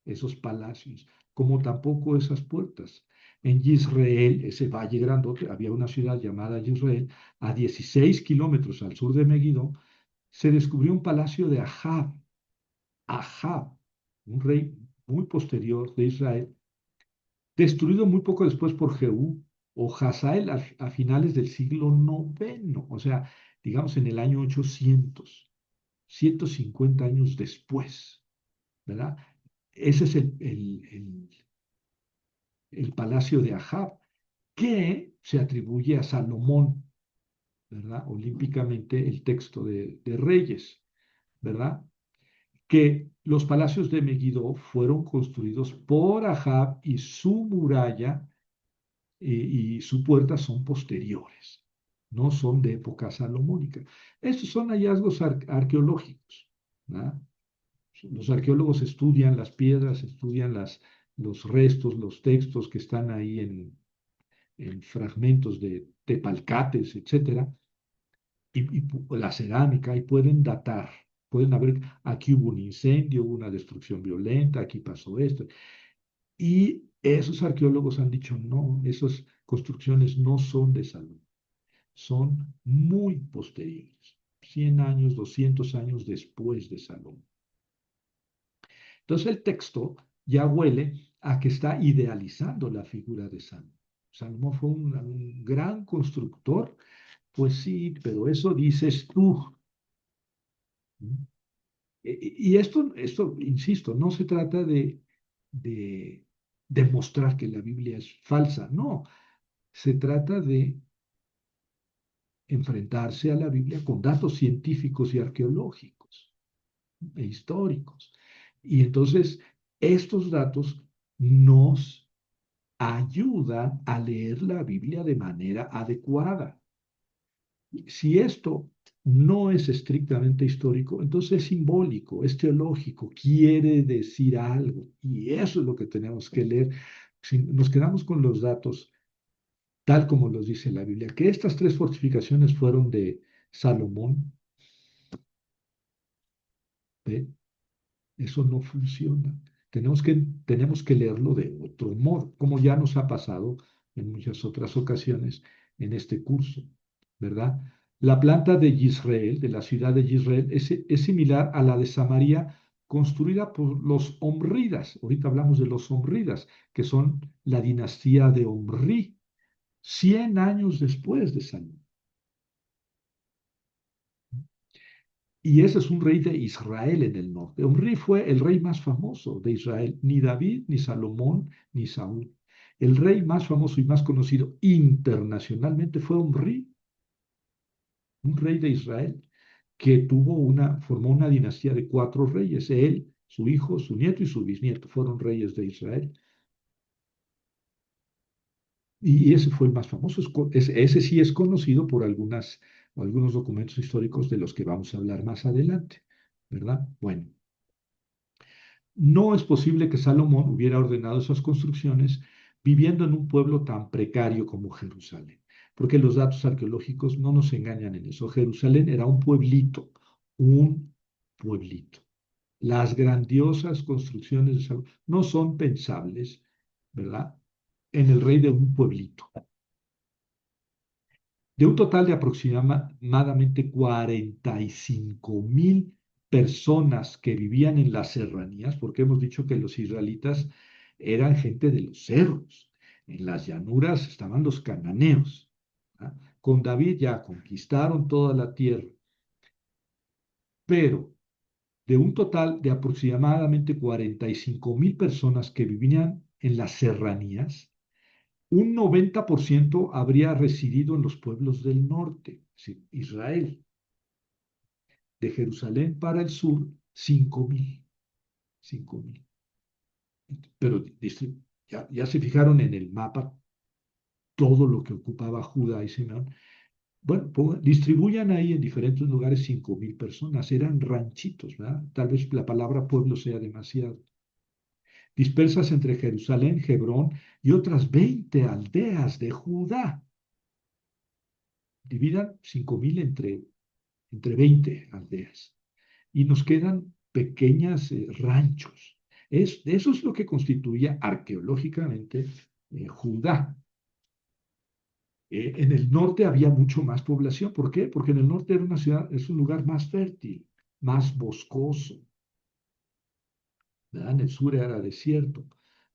esos palacios, como tampoco esas puertas. En Israel, ese valle grandote, había una ciudad llamada Israel, a 16 kilómetros al sur de Megiddo, se descubrió un palacio de Ahab. Ahab, un rey muy posterior de Israel, destruido muy poco después por Jehú o Hazael a finales del siglo IX, o sea, digamos en el año 800, 150 años después, ¿verdad? Ese es el palacio de Ahab, que se atribuye a Salomón, ¿verdad? Olímpicamente el texto de Reyes, ¿verdad? Que los palacios de Megiddo fueron construidos por Ahab y su muralla y su puerta son posteriores, no son de época salomónica. Estos son hallazgos arqueológicos, ¿verdad? Los arqueólogos estudian las piedras, estudian los restos, los textos que están ahí en fragmentos de tepalcates, etcétera, y la cerámica, y pueden datar, pueden haber, aquí hubo un incendio, hubo una destrucción violenta, aquí pasó esto. Y esos arqueólogos han dicho, no, esas construcciones no son de Salomón, son muy posteriores, 100 años, 200 años después de Salomón. Entonces el texto ya huele a que está idealizando la figura de Salomón. Salomón fue un gran constructor, pues sí, pero eso dices tú. Y esto, insisto, no se trata de demostrar que la Biblia es falsa, no, se trata de enfrentarse a la Biblia con datos científicos y arqueológicos e históricos. Y entonces estos datos nos ayudan a leer la Biblia de manera adecuada. Si esto no es estrictamente histórico, entonces es simbólico, es teológico, quiere decir algo. Y eso es lo que tenemos que leer. Si nos quedamos con los datos tal como los dice la Biblia, que estas 3 fortificaciones fueron Salomón, ¿ve? Eso no funciona. Tenemos que leerlo de otro modo, como ya nos ha pasado en muchas otras ocasiones en este curso, ¿verdad? La planta de Israel, de la ciudad de Israel, es similar a la de Samaria, construida por los Omridas. Ahorita hablamos de los Omridas, que son la dinastía de Omri, 100 años después de Salomón. Y ese es un rey de Israel en el norte. Omri fue el rey más famoso de Israel. Ni David, ni Salomón, ni Saúl. El rey más famoso y más conocido internacionalmente fue Omri, un rey de Israel, que formó una dinastía de 4 reyes. Él, su hijo, su nieto y su bisnieto fueron reyes de Israel. Y ese fue el más famoso. Ese sí es conocido por algunos documentos históricos de los que vamos a hablar más adelante, ¿verdad? Bueno. No es posible que Salomón hubiera ordenado esas construcciones viviendo en un pueblo tan precario como Jerusalén, porque los datos arqueológicos no nos engañan en eso. Jerusalén era un pueblito. Las grandiosas construcciones de Salomón no son pensables, ¿verdad? En el rey de un pueblito. De un total de aproximadamente 45.000 personas que vivían en las serranías, porque hemos dicho que los israelitas eran gente de los cerros, en las llanuras estaban los cananeos. ¿Ah? Con David ya conquistaron toda la tierra, pero de un total de aproximadamente 45.000 personas que vivían en las serranías, un 90% habría residido en los pueblos del norte, es decir, Israel. De Jerusalén para el sur, 5.000. 5.000. Pero ya se fijaron en el mapa todo lo que ocupaba Judá y Simeón. Bueno, distribuyan ahí en diferentes lugares 5.000 personas. Eran ranchitos, ¿verdad? Tal vez la palabra pueblo sea demasiado. Dispersas entre Jerusalén, Hebrón y otras 20 aldeas de Judá. Dividan 5.000 entre 20 aldeas. Y nos quedan pequeñas ranchos. Eso es lo que constituía arqueológicamente Judá. En el norte había mucho más población. ¿Por qué? Porque en el norte era una ciudad, es un lugar más fértil, más boscoso, ¿verdad? En el sur era desierto.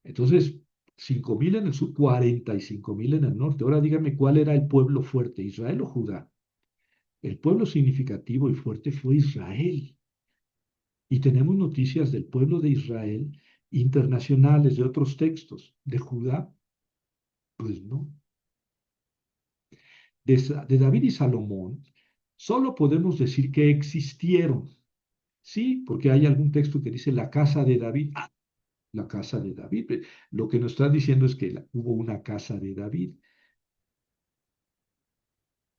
Entonces, 5.000 en el sur, 45.000 en el norte. Ahora dígame cuál era el pueblo fuerte, Israel o Judá. El pueblo significativo y fuerte fue Israel. Y tenemos noticias del pueblo de Israel internacionales, de otros textos. De Judá, pues no. De David y Salomón, solo podemos decir que existieron. Sí, porque hay algún texto que dice la casa de David. Ah, la casa de David. Lo que nos está diciendo es que hubo una casa de David.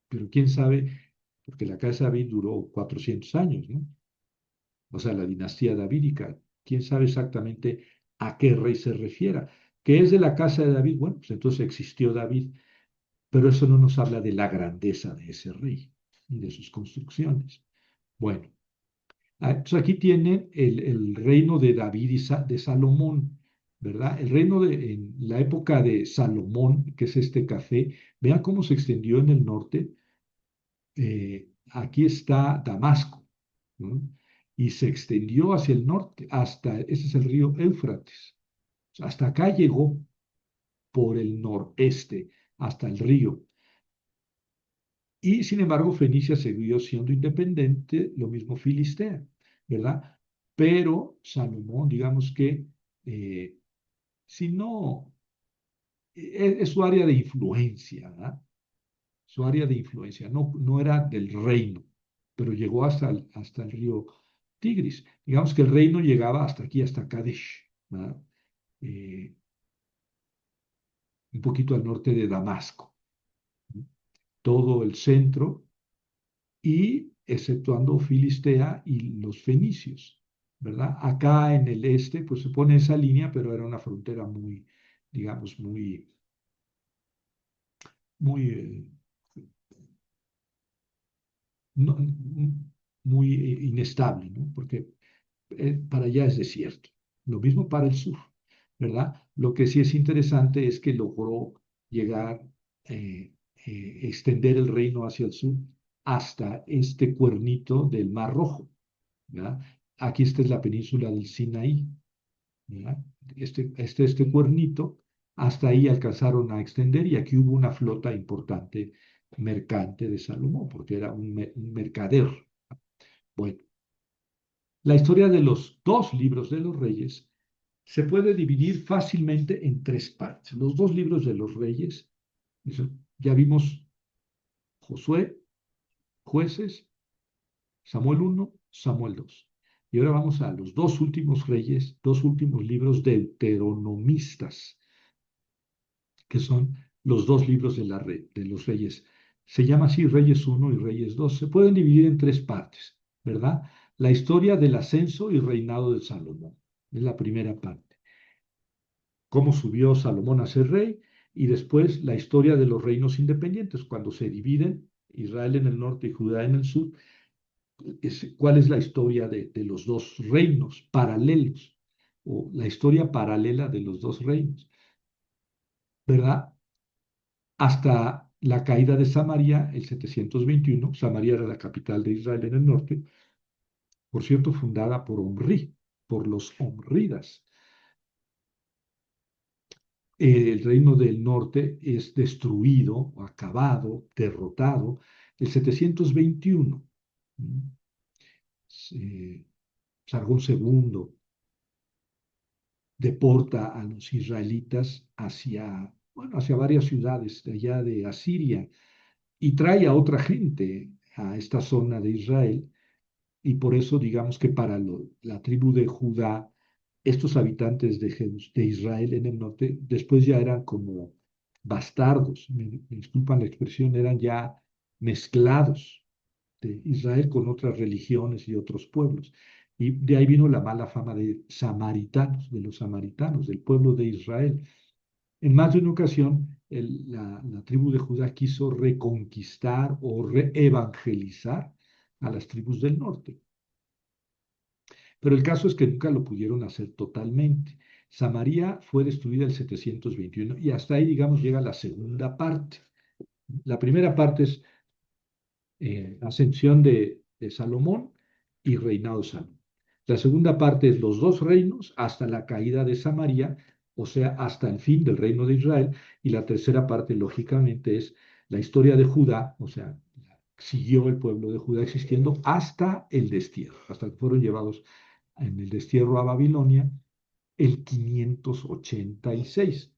Pero quién sabe, porque la casa de David duró 400 años, ¿no? O sea, la dinastía davídica. ¿Quién sabe exactamente a qué rey se refiera? ¿Qué es de la casa de David? Bueno, pues entonces existió David, pero eso no nos habla de la grandeza de ese rey ni de sus construcciones. Bueno, entonces aquí tienen el reino de David y de Salomón, ¿verdad? El reino en la época de Salomón, que es este café, vean cómo se extendió en el norte. Aquí está Damasco, ¿no? Y se extendió hacia el norte, ese es el río Éufrates. Hasta acá llegó por el noreste, hasta el río. Y sin embargo, Fenicia siguió siendo independiente, lo mismo Filistea, ¿verdad? Pero Salomón, digamos que, eh, si no, es su área de influencia, ¿verdad? Su área de influencia, no era del reino, pero llegó hasta el río Tigris. Digamos que el reino llegaba hasta aquí, hasta Kadesh, ¿verdad? Eh, un poquito al norte de Damasco, ¿no? Todo el centro y exceptuando Filistea y los fenicios, ¿verdad? Acá en el este, pues se pone esa línea, pero era una frontera muy, digamos, muy muy inestable, ¿no? Porque para allá es desierto. Lo mismo para el sur, ¿verdad? Lo que sí es interesante es que logró llegar, extender el reino hacia el sur hasta este cuernito del Mar Rojo, ¿verdad? Aquí esta es la península del Sinaí, ¿verdad? Este cuernito, hasta ahí alcanzaron a extender y aquí hubo una flota importante mercante de Salomón, porque era un mercader. Bueno, la historia de los dos libros de los reyes se puede dividir fácilmente en tres partes. Los dos libros de los reyes, ya vimos Josué, Jueces, Samuel 1, Samuel 2. Y ahora vamos a los dos últimos reyes, dos últimos libros deuteronomistas, que son los dos libros de los reyes. Se llama así Reyes 1 y Reyes 2. Se pueden dividir en tres partes, ¿verdad? La historia del ascenso y reinado de Salomón. Es la primera parte. Cómo subió Salomón a ser rey y después la historia de los reinos independientes, cuando se dividen Israel en el norte y Judá en el sur, cuál es la historia de los dos reinos paralelos o la historia paralela de los dos reinos, ¿verdad? Hasta la caída de Samaria, el 721. Samaria era la capital de Israel en el norte, por cierto, fundada por Omri, por los Omridas. El reino del norte es destruido, acabado, derrotado, el 721. Sargón II deporta a los israelitas hacia, bueno, hacia varias ciudades de allá de Asiria y trae a otra gente a esta zona de Israel. Y por eso digamos que para la tribu de Judá, estos habitantes de Israel en el norte, después ya eran como bastardos, me disculpan la expresión, eran ya mezclados de Israel con otras religiones y otros pueblos. Y de ahí vino la mala fama de samaritanos, de los samaritanos, del pueblo de Israel. En más de una ocasión, la tribu de Judá quiso reconquistar o reevangelizar a las tribus del norte. Pero el caso es que nunca lo pudieron hacer totalmente. Samaria fue destruida en el 721 y hasta ahí, digamos, llega la segunda parte. La primera parte es ascensión de Salomón y reinado de Salomón. La segunda parte es los dos reinos hasta la caída de Samaria, o sea, hasta el fin del reino de Israel. Y la tercera parte, lógicamente, es la historia de Judá, o sea, siguió el pueblo de Judá existiendo hasta el destierro, hasta que fueron llevados en el destierro a Babilonia el 586.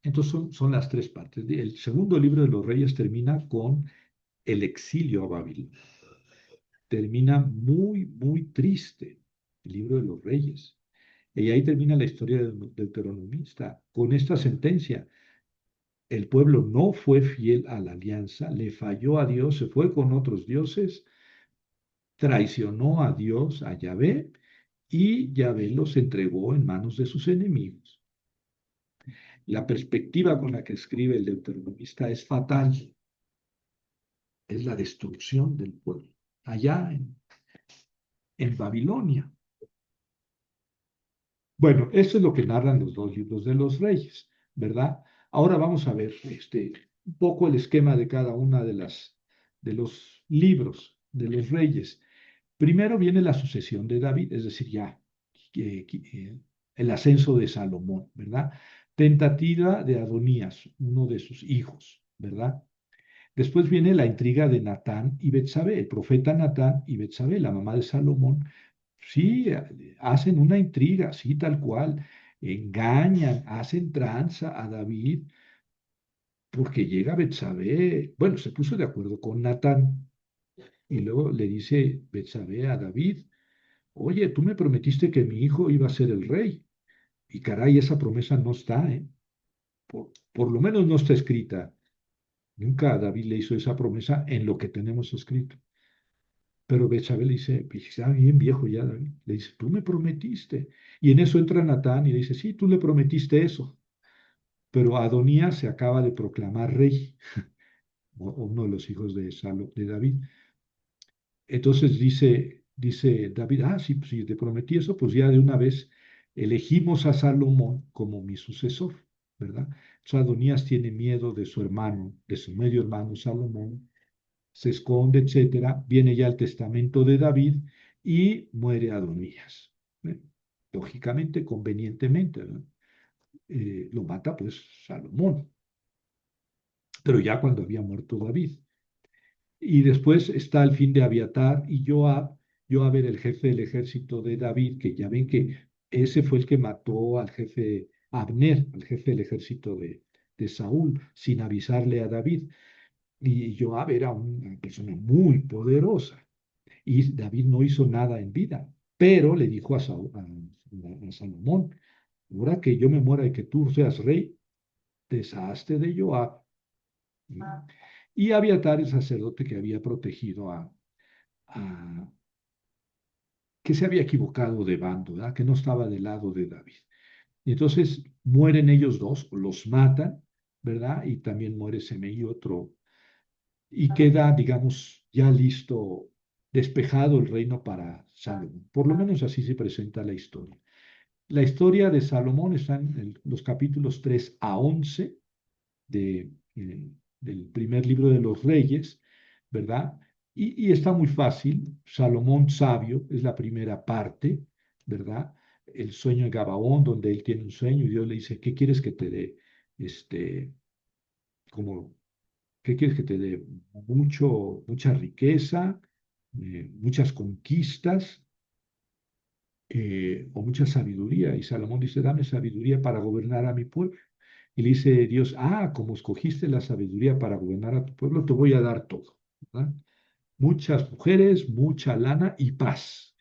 Entonces son las tres partes. El segundo libro de los reyes termina con el exilio a Babilonia. Termina muy, muy triste el libro de los reyes. Y ahí termina la historia del deuteronomista con esta sentencia. El pueblo no fue fiel a la alianza, le falló a Dios, se fue con otros dioses, traicionó a Dios, a Yahvé, y Yahvé los entregó en manos de sus enemigos. La perspectiva con la que escribe el deuteronomista es fatal, es la destrucción del pueblo, allá en Babilonia. Bueno, esto es lo que narran los dos libros de los reyes, ¿verdad? Ahora vamos a ver un poco el esquema de cada una de los libros de los reyes. Primero viene la sucesión de David, es decir, ya el ascenso de Salomón, ¿verdad? Tentativa de Adonías, uno de sus hijos, ¿verdad? Después viene la intriga de Natán y Betsabé, el profeta Natán y Betsabé, la mamá de Salomón. Sí, hacen una intriga, sí, tal cual. Engañan, hacen tranza a David porque llega Betsabé. Bueno, se puso de acuerdo con Natán y luego le dice Betsabé a David, oye, tú me prometiste que mi hijo iba a ser el rey. Y caray, esa promesa no está, ¿eh? Por lo menos no está escrita. Nunca David le hizo esa promesa en lo que tenemos escrito. Pero Betsabé le dice, pues está bien viejo ya, David. Le dice, tú me prometiste. Y en eso entra Natán y le dice, sí, tú le prometiste eso. Pero Adonías se acaba de proclamar rey. o uno de los hijos de David. Entonces dice David, ah, sí, pues, si te prometí eso, pues ya de una vez elegimos a Salomón como mi sucesor, ¿verdad? Entonces Adonías tiene miedo de su hermano, de su medio hermano Salomón, se esconde, etcétera. Viene ya el testamento de David y muere Adonías. ¿Eh? Lógicamente, convenientemente, ¿verdad? Lo mata pues Salomón, pero ya cuando había muerto David. Y después está el fin de Abiatar y Joab. Joab era el jefe del ejército de David, que ya ven que ese fue el que mató al jefe Abner, al jefe del ejército de Saúl, sin avisarle a David. Y Joab era una persona muy poderosa. Y David no hizo nada en vida, pero le dijo a Salomón, ahora que yo me muera y que tú seas rey, deshazte de Joab. Y Abiatar, el sacerdote que había protegido a- que se había equivocado de bando, ¿verdad? Que no estaba del lado de David. Y entonces mueren ellos dos, los matan, ¿verdad? Y también muere Semei otro, y queda, digamos, ya listo, despejado el reino para Salomón. Por lo menos así se presenta la historia. La historia de Salomón está en los capítulos 3 a 11 de, del primer libro de los Reyes, ¿verdad? Y está muy fácil. Salomón sabio es la primera parte, ¿verdad? El sueño de Gabaón, donde él tiene un sueño y Dios le dice, ¿qué quieres que te dé? Este, como, ¿qué quieres que te dé? Mucha riqueza, muchas conquistas o mucha sabiduría. Y Salomón dice, dame sabiduría para gobernar a mi pueblo. Y le dice Dios, ah, como escogiste la sabiduría para gobernar a tu pueblo, te voy a dar todo, ¿verdad? Muchas mujeres, mucha lana y paz.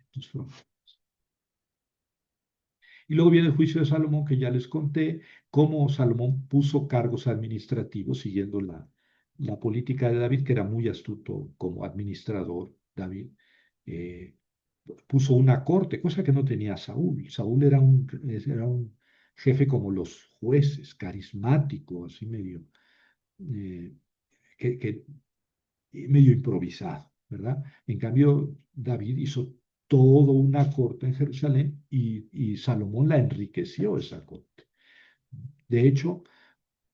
Y luego viene el juicio de Salomón, que ya les conté, cómo Salomón puso cargos administrativos siguiendo la política de David, que era muy astuto como administrador, David. Eh, Puso una corte, cosa que no tenía Saúl. Saúl era un jefe como los jueces, carismático, así medio, eh, que medio improvisado, ¿verdad? En cambio, David hizo toda una corte en Jerusalén y Salomón la enriqueció esa corte. De hecho,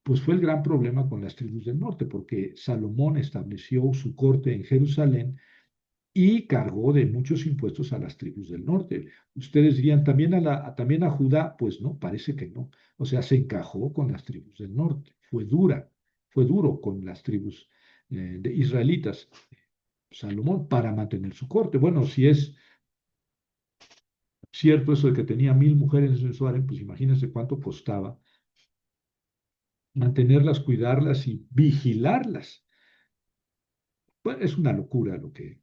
pues fue el gran problema con las tribus del norte, porque Salomón estableció su corte en Jerusalén y cargó de muchos impuestos a las tribus del norte. Ustedes dirían, también a Judá, pues no, parece que no. O sea, se encajó con las tribus del norte, fue duro con las tribus de israelitas. Salomón para mantener su corte. Bueno, si es cierto eso de que tenía 1000 mujeres en su harem, pues imagínense cuánto costaba mantenerlas, cuidarlas y vigilarlas. Bueno, es una locura lo que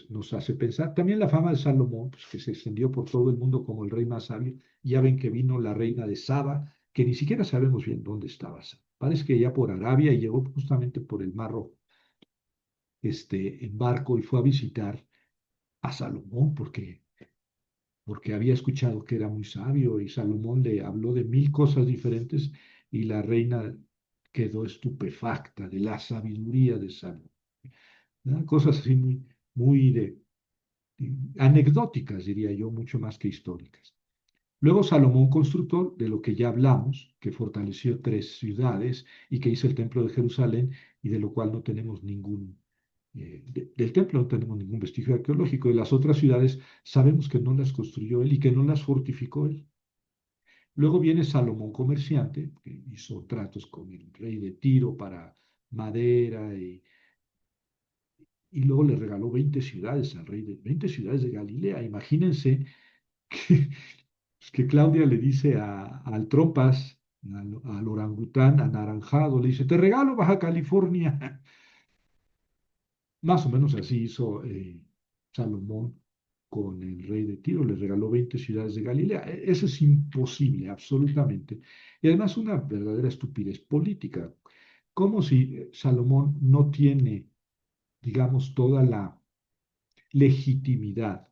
nos hace pensar. También la fama de Salomón, pues, que se extendió por todo el mundo como el rey más sabio. Ya ven que vino la reina de Saba, que ni siquiera sabemos bien dónde estaba Saba. Parece que ya por Arabia y llegó justamente por el Mar Rojo, en barco y fue a visitar a Salomón porque había escuchado que era muy sabio y Salomón le habló de 1000 cosas diferentes y la reina quedó estupefacta de la sabiduría de Salomón. ¿Verdad? Cosas así muy anecdóticas, diría yo, mucho más que históricas. Luego Salomón, constructor, de lo que ya hablamos, que fortaleció 3 ciudades y que hizo el templo de Jerusalén y de lo cual no tenemos del templo no tenemos ningún vestigio arqueológico. De las otras ciudades sabemos que no las construyó él y que no las fortificó él. Luego viene Salomón comerciante, que hizo tratos con el rey de Tiro para madera y luego le regaló 20 ciudades al rey de 20 ciudades de Galilea. Imagínense que, que Claudia le dice al Trompas, al orangután anaranjado, le dice, te regalo Baja California. Más o menos así hizo Salomón con el rey de Tiro, le regaló 20 ciudades de Galilea. Eso es imposible, absolutamente. Y además una verdadera estupidez política. Como si Salomón no tiene, digamos, toda la legitimidad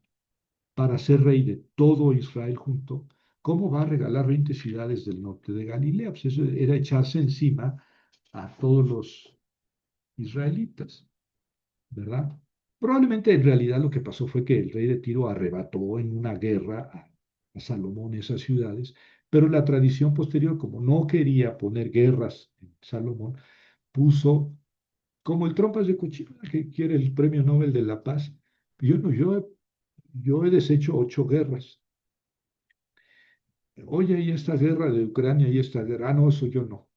para ser rey de todo Israel junto, ¿cómo va a regalar 20 ciudades del norte de Galilea? Pues eso era echarse encima a todos israelitas, ¿verdad? Probablemente en realidad lo que pasó fue que el rey de Tiro arrebató en una guerra a Salomón esas ciudades, pero la tradición posterior, como no quería poner guerras en Salomón, puso como el trompas de cochino que quiere el premio Nobel de la Paz. Yo no, yo he deshecho 8 guerras. Oye, y esta guerra de Ucrania y esta guerra, ah, no, eso yo no.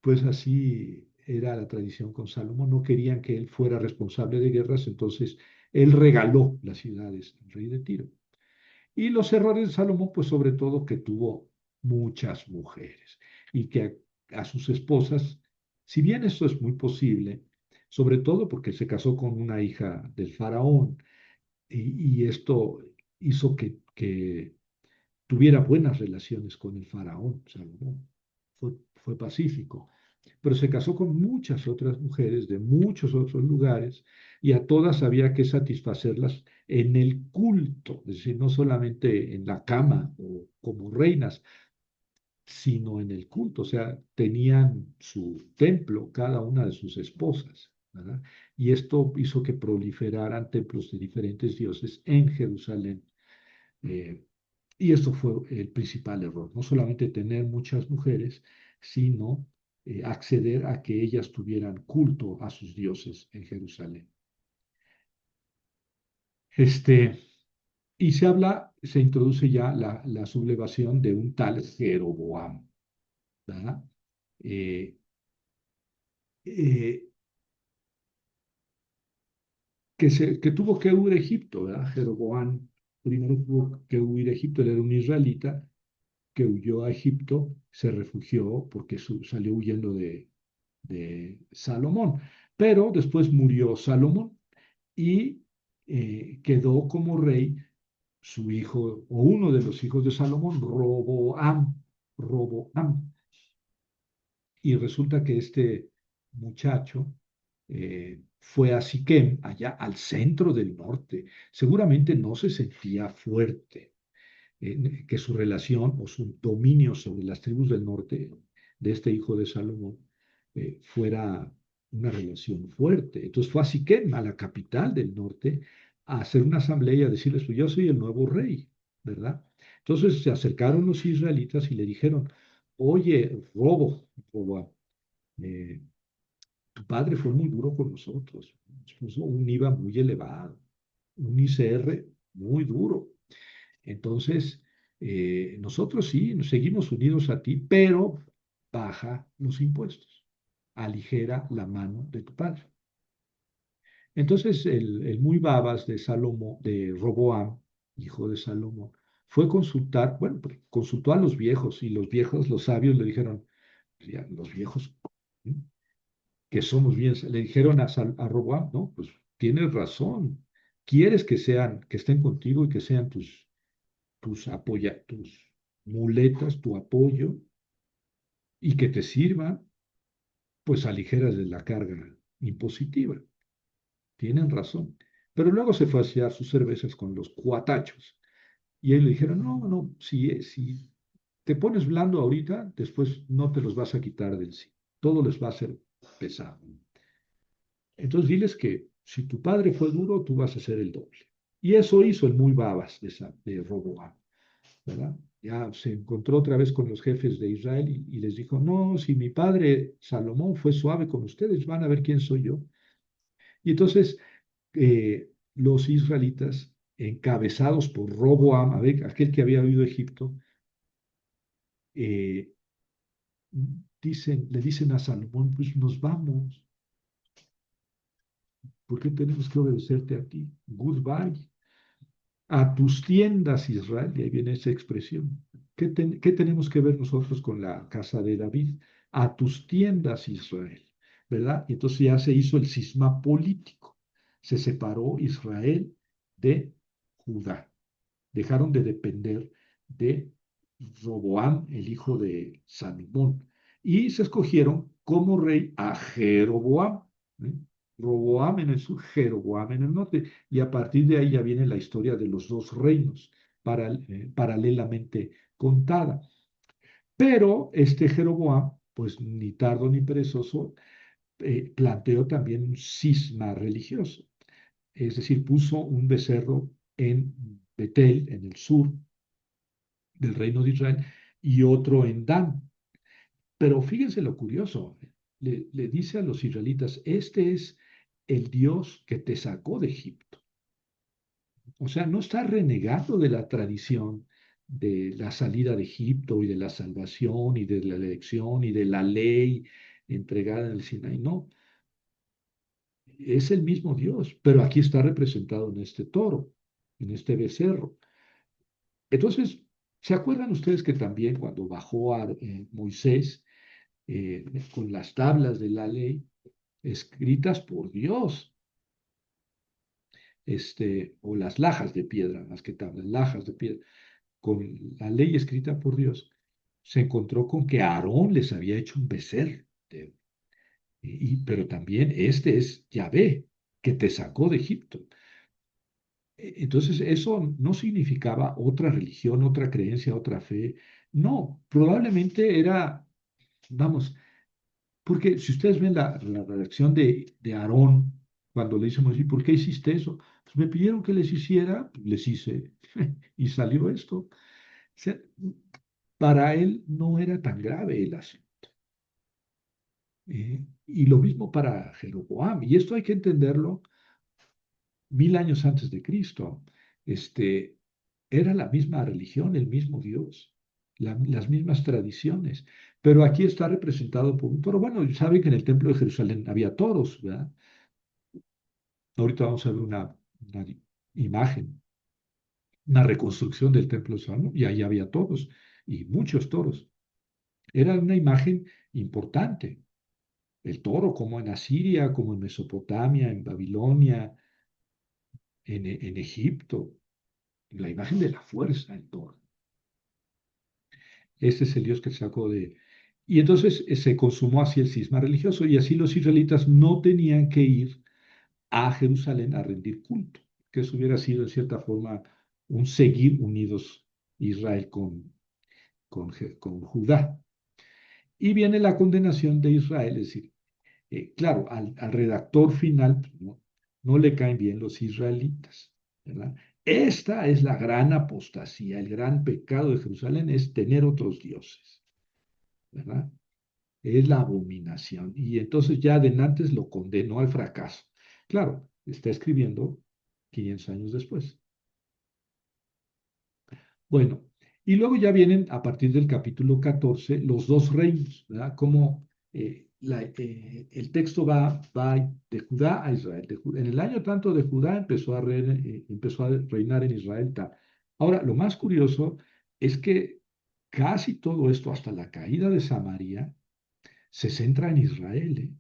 Pues así era la tradición con Salomón. No querían que él fuera responsable de guerras, entonces él regaló las ciudades al rey de Tiro. Y los errores de Salomón, pues sobre todo que tuvo muchas mujeres y que a sus esposas, si bien esto es muy posible, sobre todo porque se casó con una hija del faraón y esto hizo que tuviera buenas relaciones con el faraón, Salomón, fue pacífico, pero se casó con muchas otras mujeres de muchos otros lugares y a todas había que satisfacerlas en el culto, es decir, no solamente en la cama o como reinas, sino en el culto, o sea, tenían su templo cada una de sus esposas, ¿verdad? Y esto hizo que proliferaran templos de diferentes dioses en Jerusalén. eh, y esto fue el principal error, no solamente tener muchas mujeres, sino acceder a que ellas tuvieran culto a sus dioses en Jerusalén. Este, y se introduce ya la sublevación de un tal Jeroboam, ¿verdad? Eh, eh, que tuvo que huir a Egipto, ¿verdad? Jeroboam primero tuvo que huir a Egipto, él era un israelita que huyó a Egipto, se refugió porque salió huyendo de Salomón. Pero después murió Salomón y quedó como rey su hijo o uno de los hijos de Salomón, Roboam. Roboam. Y resulta que este muchacho fue a Siquem, allá al centro del norte. Seguramente no se sentía fuerte, que su relación o su dominio sobre las tribus del norte de este hijo de Salomón fuera una relación fuerte. Entonces fue a Siquem, a la capital del norte, a hacer una asamblea y a decirles, pues yo soy el nuevo rey, ¿verdad? Entonces se acercaron los israelitas y le dijeron, oye, eh, tu padre fue muy duro con nosotros, nos puso un IVA muy elevado, un ICR muy duro. Entonces, nosotros sí, nos seguimos unidos a ti, pero baja los impuestos, aligera la mano de tu padre. Entonces, el muy babas de Salomón, de Roboam, hijo de Salomón, fue consultar, bueno, pues, consultó a los viejos y los viejos, los sabios le dijeron, pues ya, los viejos, ¿sí? Que somos bien, le dijeron a Roboam, no, pues tienes razón, quieres que sean, que estén contigo y que sean tus muletas, tu apoyo, y que te sirvan, pues aligeras de la carga impositiva. Tienen razón. Pero luego se fue a hacer sus cervezas con los cuatachos. Y ahí le dijeron, no, no, si te pones blando ahorita, después no te los vas a quitar del sí. Todo les va a ser pesado. Entonces diles que si tu padre fue duro, tú vas a ser el doble. Y eso hizo el muy babas de Roboam, ¿verdad? Ya se encontró otra vez con los jefes de Israel y les dijo, no, si mi padre Salomón fue suave con ustedes, van a ver quién soy yo. Y entonces los israelitas, encabezados por Roboam, a ver, aquel que había huido a Egipto, eh, le dicen a Salomón, pues nos vamos, ¿por qué tenemos que obedecerte a ti? Goodbye. A tus tiendas, Israel, y ahí viene esa expresión. ¿Qué tenemos que ver nosotros con la casa de David? A tus tiendas, Israel, ¿verdad? Y entonces ya se hizo el cisma político. Se separó Israel de Judá. Dejaron de depender de Roboam, el hijo de Salomón, y se escogieron como rey a Jeroboam. ¿Eh? Roboam en el sur, Jeroboam en el norte, y a partir de ahí ya viene la historia de los dos reinos, paralelamente contada. Pero este Jeroboam, pues ni tardo ni perezoso, planteó también un cisma religioso, es decir, puso un becerro en Betel, en el sur del reino de Israel, y otro en Dan. Pero fíjense lo curioso, le dice a los israelitas, este es el Dios que te sacó de Egipto. O sea, no está renegando de la tradición de la salida de Egipto y de la salvación y de la elección y de la ley entregada en el Sinaí. No, es el mismo Dios, pero aquí está representado en este toro, en este becerro. Entonces, ¿se acuerdan ustedes que también cuando bajó a Moisés con las tablas de la ley escritas por Dios, o las lajas de piedra, más que tablas, lajas de piedra, con la ley escrita por Dios, se encontró con que Aarón les había hecho un becerro, pero también este es Yahvé, que te sacó de Egipto. Entonces, eso no significaba otra religión, otra creencia, otra fe. No, probablemente era, vamos, porque si ustedes ven la reacción de Aarón cuando le dice a Moisés, ¿por qué hiciste eso? Pues me pidieron que les hiciera, pues les hice, y salió esto. O sea, para él no era tan grave el asunto. Y lo mismo para Jeroboam. Y esto hay que entenderlo 1000 años antes de Cristo. Este, era la misma religión, el mismo Dios, las mismas tradiciones. Pero aquí está representado por un toro. Bueno, saben que en el templo de Jerusalén había toros, ¿verdad? Ahorita vamos a ver una imagen, una reconstrucción del templo de Salomón, y ahí había toros, y muchos toros. Era una imagen importante. El toro, como en Asiria, como en Mesopotamia, en Babilonia, en Egipto, la imagen de la fuerza, el toro. Este es el Dios que sacó de... Y entonces se consumó así el cisma religioso, y así los israelitas no tenían que ir a Jerusalén a rendir culto, que eso hubiera sido en cierta forma un seguir unidos Israel con Judá. Y viene la condenación de Israel, es decir, claro, al redactor final pues, no le caen bien los israelitas, ¿verdad? Esta es la gran apostasía, el gran pecado de Jerusalén es tener otros dioses, ¿verdad? Es la abominación. Y entonces ya de antes lo condenó al fracaso. Claro, está escribiendo 500 años después. Bueno, y luego ya vienen a partir del capítulo 14 los dos reinos, ¿verdad? Como el texto va de Judá a Israel. En el año tanto de Judá empezó a reinar en Israel. Tal. Ahora, lo más curioso es que casi todo esto, hasta la caída de Samaria, se centra en Israel.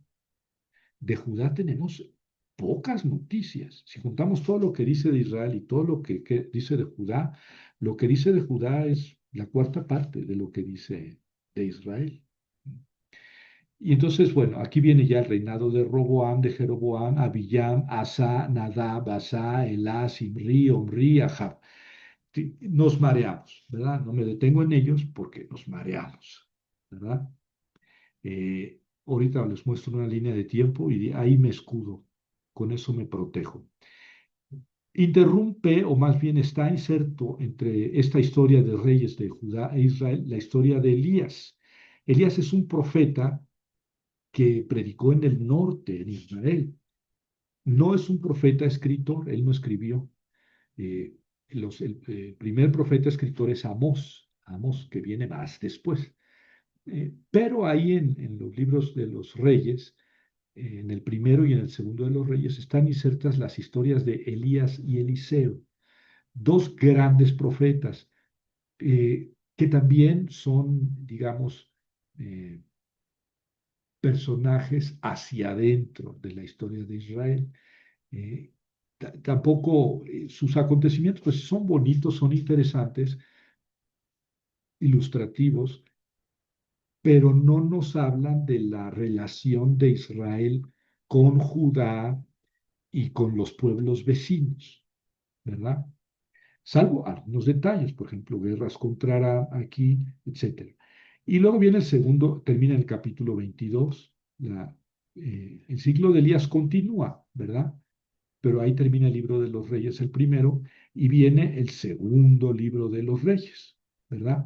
De Judá tenemos pocas noticias. Si juntamos todo lo que dice de Israel y todo lo que dice de Judá, lo que dice de Judá es la cuarta parte de lo que dice de Israel. Y entonces, bueno, aquí viene ya el reinado de Roboam, de Jeroboam, Abiyam, Asa, Nadab, Asa, Elá, Simri, Omri, Ahab. Nos mareamos, ¿verdad? No me detengo en ellos porque nos mareamos, ¿verdad? Ahorita les muestro una línea de tiempo y ahí me escudo, con eso me protejo. Interrumpe, o más bien está inserto entre esta historia de reyes de Judá e Israel, la historia de Elías. Elías es un profeta que predicó en el norte, en Israel. No es un profeta escritor, él no escribió. Eh, el primer profeta escritor es Amós, Amós, que viene más después. Pero ahí en los libros de los reyes, en el primero y en el segundo de los reyes, están insertas las historias de Elías y Eliseo, dos grandes profetas que también son, digamos, eh, personajes hacia adentro de la historia de Israel. Eh, Tampoco sus acontecimientos pues son bonitos, son interesantes, ilustrativos, pero no nos hablan de la relación de Israel con Judá y con los pueblos vecinos, ¿verdad? Salvo algunos detalles, por ejemplo, guerras contra Aram aquí, etcétera. Y luego viene el segundo, termina el capítulo 22, el ciclo de Elías continúa, ¿verdad? Pero ahí termina el libro de los reyes, el primero, y viene el segundo libro de los reyes, ¿verdad?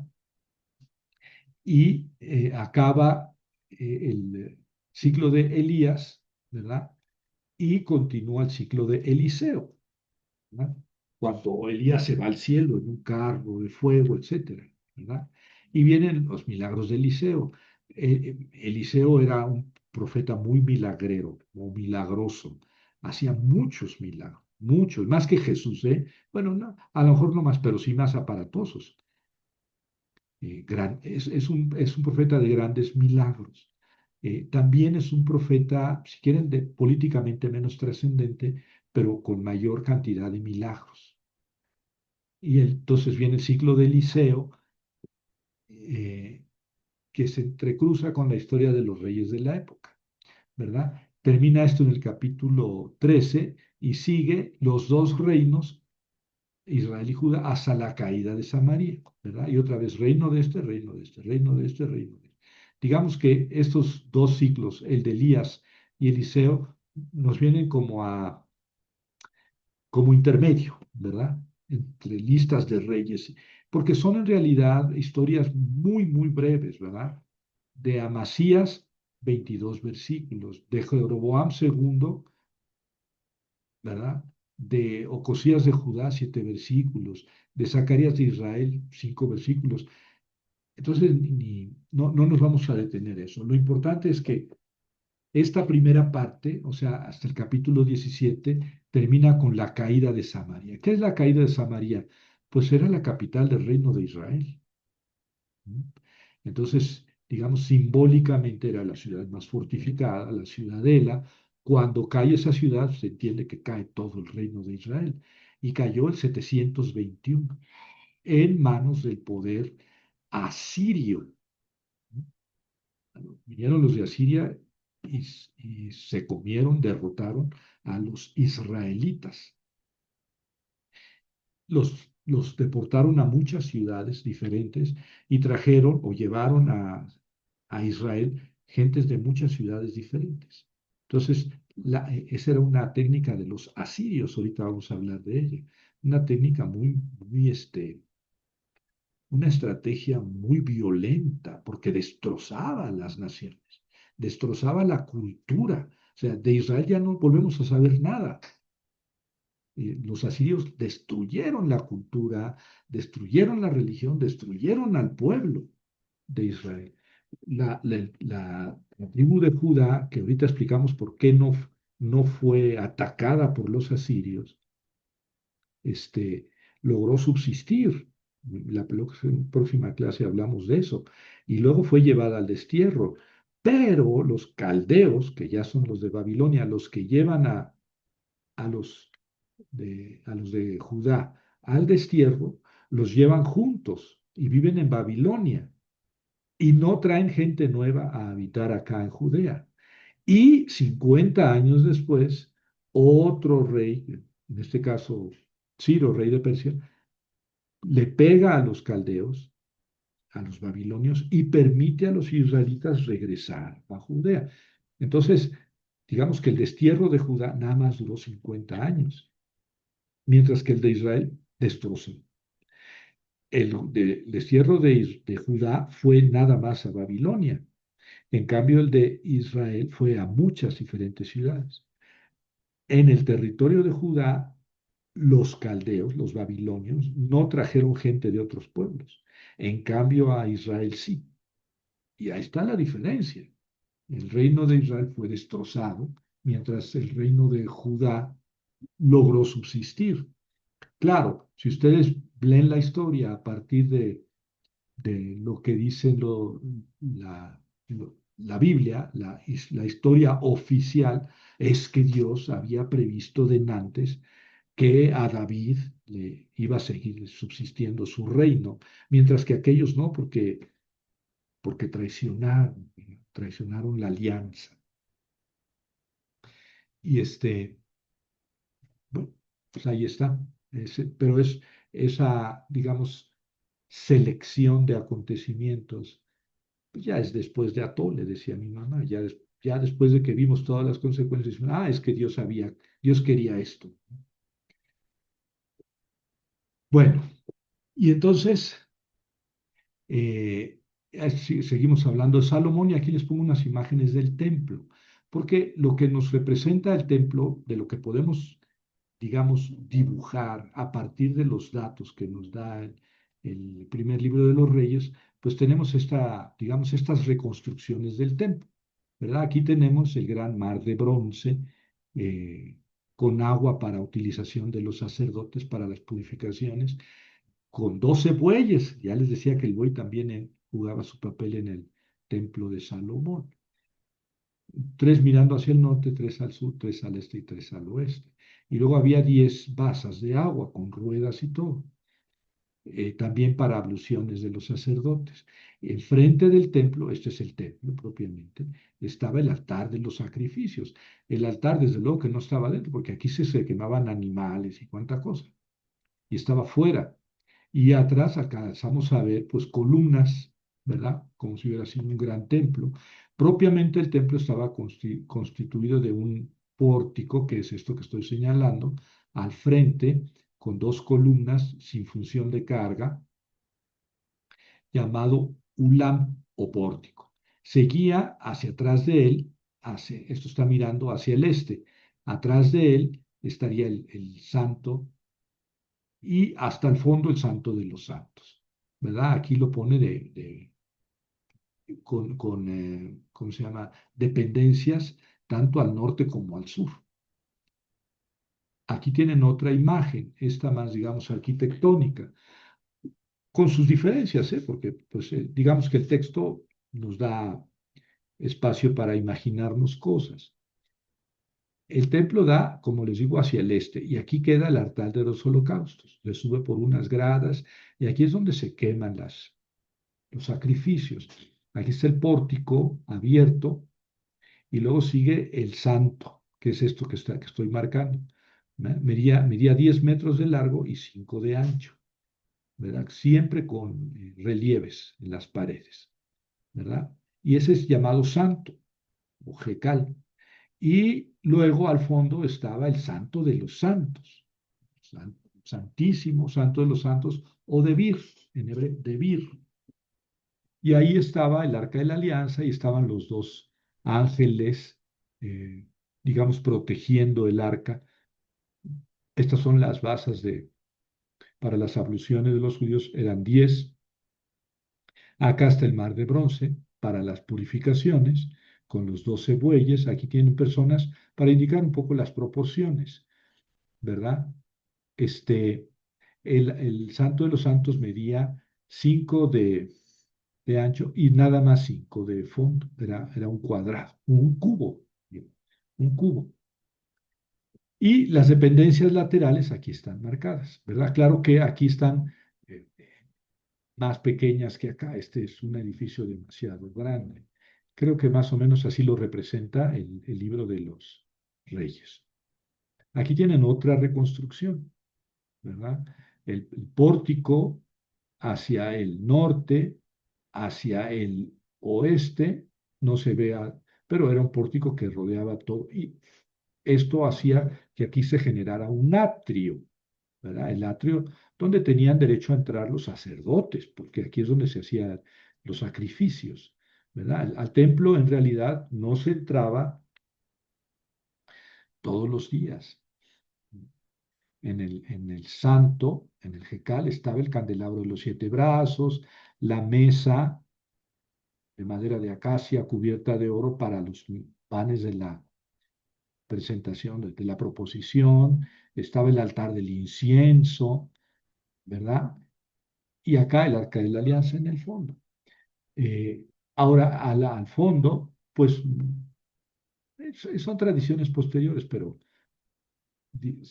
Y acaba el ciclo de Elías, ¿verdad? Y continúa el ciclo de Eliseo, ¿verdad? Cuando Elías se va al cielo en un carro de fuego, etcétera, ¿verdad? Y vienen los milagros de Eliseo. Eliseo era un profeta muy milagrero, o milagroso, hacía muchos milagros, muchos, más que Jesús, ¿eh? Bueno, no, a lo mejor no más, pero sí más aparatosos. Es un profeta de grandes milagros. También es un profeta, si quieren, políticamente menos trascendente, pero con mayor cantidad de milagros. Y entonces viene el ciclo de Eliseo, eh, que se entrecruza con la historia de los reyes de la época, ¿verdad? Termina esto en el capítulo 13 y sigue los dos reinos, Israel y Judá, hasta la caída de Samaria, ¿verdad? Y otra vez reino de este, reino de este, reino de este, reino de este. Digamos que estos dos ciclos, el de Elías y Eliseo, nos vienen como intermedio, ¿verdad? Entre listas de reyes, porque son en realidad historias muy, muy breves, ¿verdad? De Amasías, 22 versículos, de Jeroboam segundo, ¿verdad? De Ocosías de Judá, 7 versículos, de Zacarías de Israel, 5 versículos. Entonces, no nos vamos a detener eso. Lo importante es que esta primera parte, o sea, hasta el capítulo 17, termina con la caída de Samaria. ¿Qué es la caída de Samaria? Pues era la capital del reino de Israel. ¿No? Entonces, digamos, simbólicamente era la ciudad más fortificada, la ciudadela. Cuando cae esa ciudad, se entiende que cae todo el reino de Israel. Y cayó el 721 en manos del poder asirio. Vinieron los de Asiria y se comieron, derrotaron a los israelitas. Los deportaron a muchas ciudades diferentes y trajeron o llevaron a Israel gentes de muchas ciudades diferentes. Entonces, esa era una técnica de los asirios, ahorita vamos a hablar de ella, una técnica muy, muy, una estrategia muy violenta porque destrozaba a las naciones, destrozaba la cultura. O sea, de Israel ya no volvemos a saber nada. Los asirios destruyeron la cultura, destruyeron la religión, destruyeron al pueblo de Israel. La tribu de Judá, que ahorita explicamos por qué no fue atacada por los asirios, este, logró subsistir. La próxima clase hablamos de eso. Y luego fue llevada al destierro. Pero los caldeos, que ya son los de Babilonia, los que llevan a los de Judá al destierro, los llevan juntos y viven en Babilonia y no traen gente nueva a habitar acá en Judea. Y 50 años después, otro rey, en este caso Ciro, rey de Persia, le pega a los caldeos, a los babilonios, y permite a los israelitas regresar a Judea. Entonces, digamos que el destierro de Judá nada más duró 50 años, mientras que el de Israel destrozó. El destierro de Judá fue nada más a Babilonia. En cambio, el de Israel fue a muchas diferentes ciudades. En el territorio de Judá, los caldeos, los babilonios, no trajeron gente de otros pueblos. En cambio, a Israel sí. Y ahí está la diferencia. El reino de Israel fue destrozado, mientras el reino de Judá logró subsistir. Claro, si ustedes leen la historia a partir de lo que dice la Biblia, la historia oficial, es que Dios había previsto de antes que a David le iba a seguir subsistiendo su reino, mientras que aquellos no, porque traicionaron la alianza. Y bueno, pues ahí está. Pero es esa, digamos, selección de acontecimientos, pues ya es después de Ató, le decía mi mamá, ya ya después de que vimos todas las consecuencias, es que Dios quería esto. Bueno, y entonces eh, seguimos hablando de Salomón y aquí les pongo unas imágenes del templo, porque lo que nos representa el templo, de lo que podemos, digamos, dibujar a partir de los datos que nos da el primer libro de los Reyes, pues tenemos digamos, estas reconstrucciones del templo, ¿verdad? Aquí tenemos el gran mar de bronce eh, con agua para utilización de los sacerdotes para las purificaciones con 12 bueyes. Ya les decía que el buey también jugaba su papel en el templo de Salomón. Tres mirando hacia el norte, tres al sur, tres al este y tres al oeste. Y luego había 10 basas de agua con ruedas y todo. También para abluciones de los sacerdotes. Enfrente del templo, este es el templo propiamente, estaba el altar de los sacrificios. El altar, desde luego que no estaba dentro, porque aquí se quemaban animales y cuánta cosa. Y estaba fuera. Y atrás alcanzamos a ver pues columnas, ¿verdad? Como si hubiera sido un gran templo. Propiamente el templo estaba constituido de un pórtico, que es esto que estoy señalando, al frente, con dos columnas sin función de carga, llamado ulam o pórtico. Seguía hacia atrás de él, esto está mirando hacia el este, atrás de él estaría el santo y hasta el fondo el Santo de los Santos, ¿verdad? Aquí lo pone ¿cómo se llama? Dependencias tanto al norte como al sur. Aquí tienen otra imagen, esta más, digamos, arquitectónica, con sus diferencias, ¿eh? Porque, pues, digamos que el texto nos da espacio para imaginarnos cosas. El templo da, como les digo, hacia el este, y aquí queda el altar de los holocaustos. Le sube por unas gradas, y aquí es donde se queman los sacrificios. Aquí está el pórtico abierto y luego sigue el santo, que es esto que estoy marcando. Medía 10 metros de largo y 5 de ancho, ¿verdad? Siempre con relieves en las paredes, ¿verdad? Y ese es llamado santo o jecal. Y luego al fondo estaba el santo de los santos, santísimo, santo de los santos, o Debir, en hebreo, Debir. Y ahí estaba el arca de la alianza y estaban los dos ángeles, eh, digamos, protegiendo el arca. Estas son las basas para las abluciones de los judíos, eran 10. Acá está el mar de bronce para las purificaciones, con los 12 bueyes. Aquí tienen personas para indicar un poco las proporciones, ¿verdad? Este, el Santo de los Santos medía 5 de ancho y nada más 5 de fondo. Era un cuadrado, un cubo, digo, un cubo. Y las dependencias laterales aquí están marcadas, ¿verdad? Claro que aquí están eh, más pequeñas que acá. Este es un edificio demasiado grande. Creo que más o menos así lo representa el libro de los Reyes. Aquí tienen otra reconstrucción, ¿verdad? El pórtico hacia el norte, hacia el oeste, no se vea, pero era un pórtico que rodeaba todo. Y esto hacía que aquí se generara un atrio, ¿verdad? El atrio donde tenían derecho a entrar los sacerdotes, porque aquí es donde se hacían los sacrificios, ¿verdad? Al templo en realidad no se entraba todos los días. En el santo, en el jecal, estaba el candelabro de los 7 brazos, la mesa de madera de acacia cubierta de oro para los panes de la presentación, de la proposición, estaba el altar del incienso, ¿verdad? Y acá el arca de la alianza en el fondo. Eh, Ahora, al fondo, pues son tradiciones posteriores, pero di-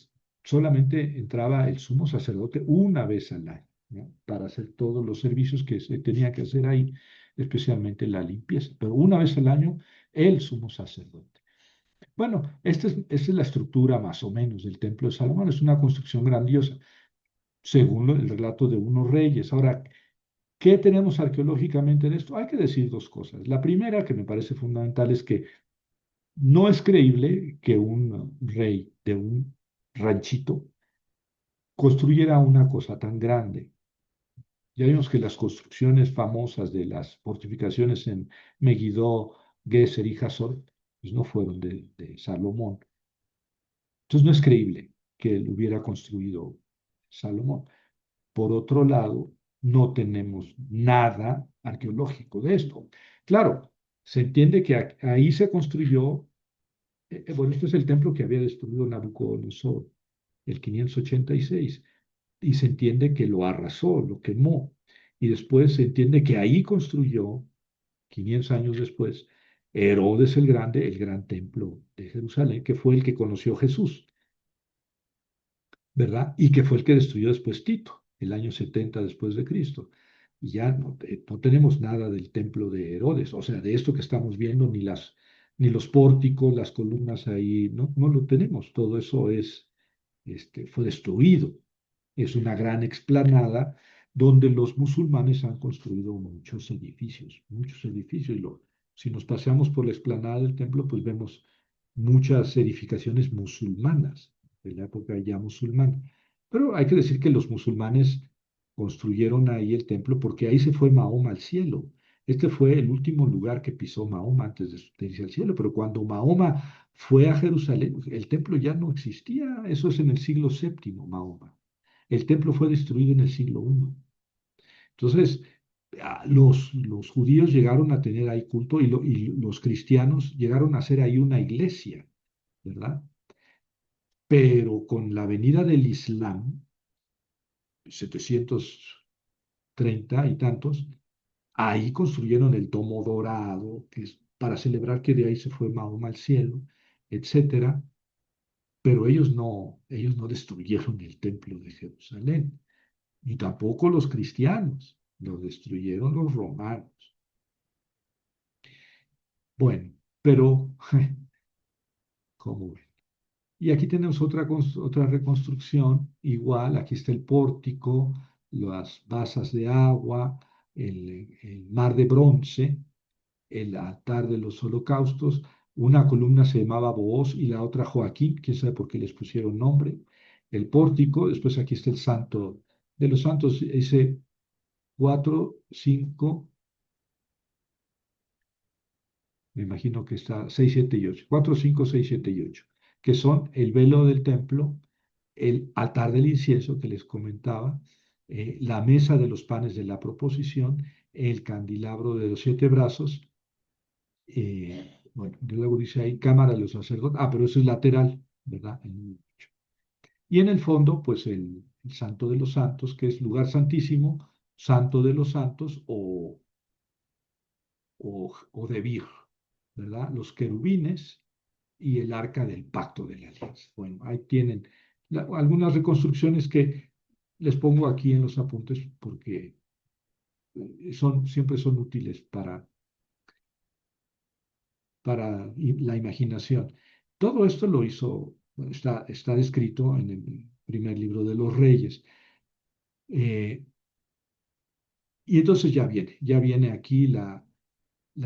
solamente entraba el sumo sacerdote una vez al año, ¿no? Para hacer todos los servicios que se tenía que hacer ahí, especialmente la limpieza, pero una vez al año el sumo sacerdote. Bueno, esta es la estructura más o menos del templo de Salomón, es una construcción grandiosa, según el relato de unos reyes. Ahora, ¿qué tenemos arqueológicamente de esto? Hay que decir dos cosas. La primera, que me parece fundamental, es que No es creíble que un rey de un ranchito construyera una cosa tan grande. Ya vimos que las construcciones famosas de las fortificaciones en Megiddo, Gezer y Hazor, pues no fueron de Salomón. Entonces no es creíble que lo hubiera construido Salomón. Por otro lado, no tenemos nada arqueológico de esto. Claro, se entiende que ahí se construyó, bueno, este es el templo que había destruido Nabucodonosor, el 586, y se entiende que lo arrasó, lo quemó, y después se entiende que ahí construyó, 500 años después, Herodes el Grande, el gran templo de Jerusalén, que fue el que conoció Jesús, ¿verdad? Y que fue el que destruyó después Tito, el año 70 después de Cristo. Y ya no tenemos nada del templo de Herodes, o sea, de esto que estamos viendo, ni los pórticos, las columnas ahí, no lo tenemos. Todo eso fue destruido. Es una gran explanada donde los musulmanes han construido muchos edificios. Si nos paseamos por la explanada del templo, pues vemos muchas edificaciones musulmanas, de la época ya musulmana. Pero hay que decir que los musulmanes construyeron ahí el templo porque ahí se fue Mahoma al cielo. Este fue el último lugar que pisó Mahoma antes de irse al cielo, pero cuando Mahoma fue a Jerusalén, el templo ya no existía. Eso es en el siglo séptimo, Mahoma. El templo fue destruido en el siglo I. Entonces, los judíos llegaron a tener ahí culto y los cristianos llegaron a hacer ahí una iglesia, ¿verdad? Pero con la venida del Islam, 730 y tantos, ahí construyeron el domo dorado, que es para celebrar que de ahí se fue Mahoma al cielo, etcétera. Pero ellos no destruyeron el templo de Jerusalén, ni tampoco los cristianos, lo destruyeron los romanos. Bueno, pero, ¿cómo ven? Y aquí tenemos otra reconstrucción, igual, aquí está el pórtico, las basas de agua, el mar de bronce, el altar de los holocaustos. Una columna se llamaba Booz y la otra Joaquín, quién sabe por qué les pusieron nombre. El pórtico, después aquí está el santo de los santos, ese 4, 5, me imagino que está 6, 7 y 8, 4, 5, 6, 7 y 8, que son el velo del templo, el altar del incienso que les comentaba, la mesa de los panes de la proposición, el candelabro de los 7 brazos, bueno, luego dice ahí cámara de los sacerdotes, pero eso es lateral, ¿verdad? Y en el fondo, pues el santo de los santos, que es lugar santísimo, santo de los santos o de Vir, ¿verdad? Los querubines y el arca del pacto de la alianza. Bueno, ahí tienen algunas reconstrucciones que les pongo aquí en los apuntes porque siempre son útiles para la imaginación. Todo esto lo hizo, bueno, está descrito en el primer libro de los Reyes. Eh, y entonces ya viene aquí la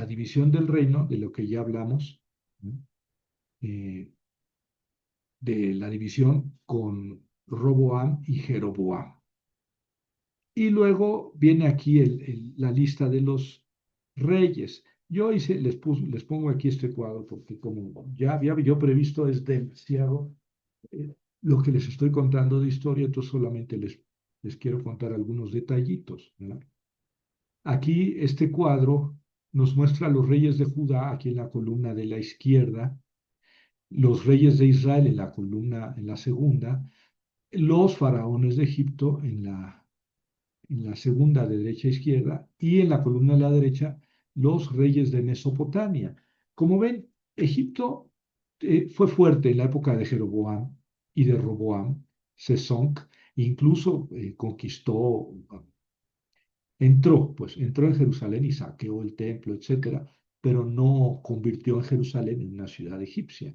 división del reino, de lo que ya hablamos, ¿no? Eh, de la división con Roboam y Jeroboam. Y luego viene aquí la lista de los reyes. Yo les pongo aquí este cuadro porque como ya había yo previsto es demasiado lo que les estoy contando de historia, entonces solamente les quiero contar algunos detallitos, ¿verdad? Aquí este cuadro nos muestra a los reyes de Judá, aquí en la columna de la izquierda, los reyes de Israel en la columna, en la segunda, los faraones de Egipto en la segunda de derecha a izquierda y en la columna de la derecha los reyes de Mesopotamia. Como ven, Egipto fue fuerte en la época de Jeroboam y de Roboam, Sesonc, incluso entró en Jerusalén y saqueó el templo, etcétera, pero no convirtió en Jerusalén en una ciudad egipcia.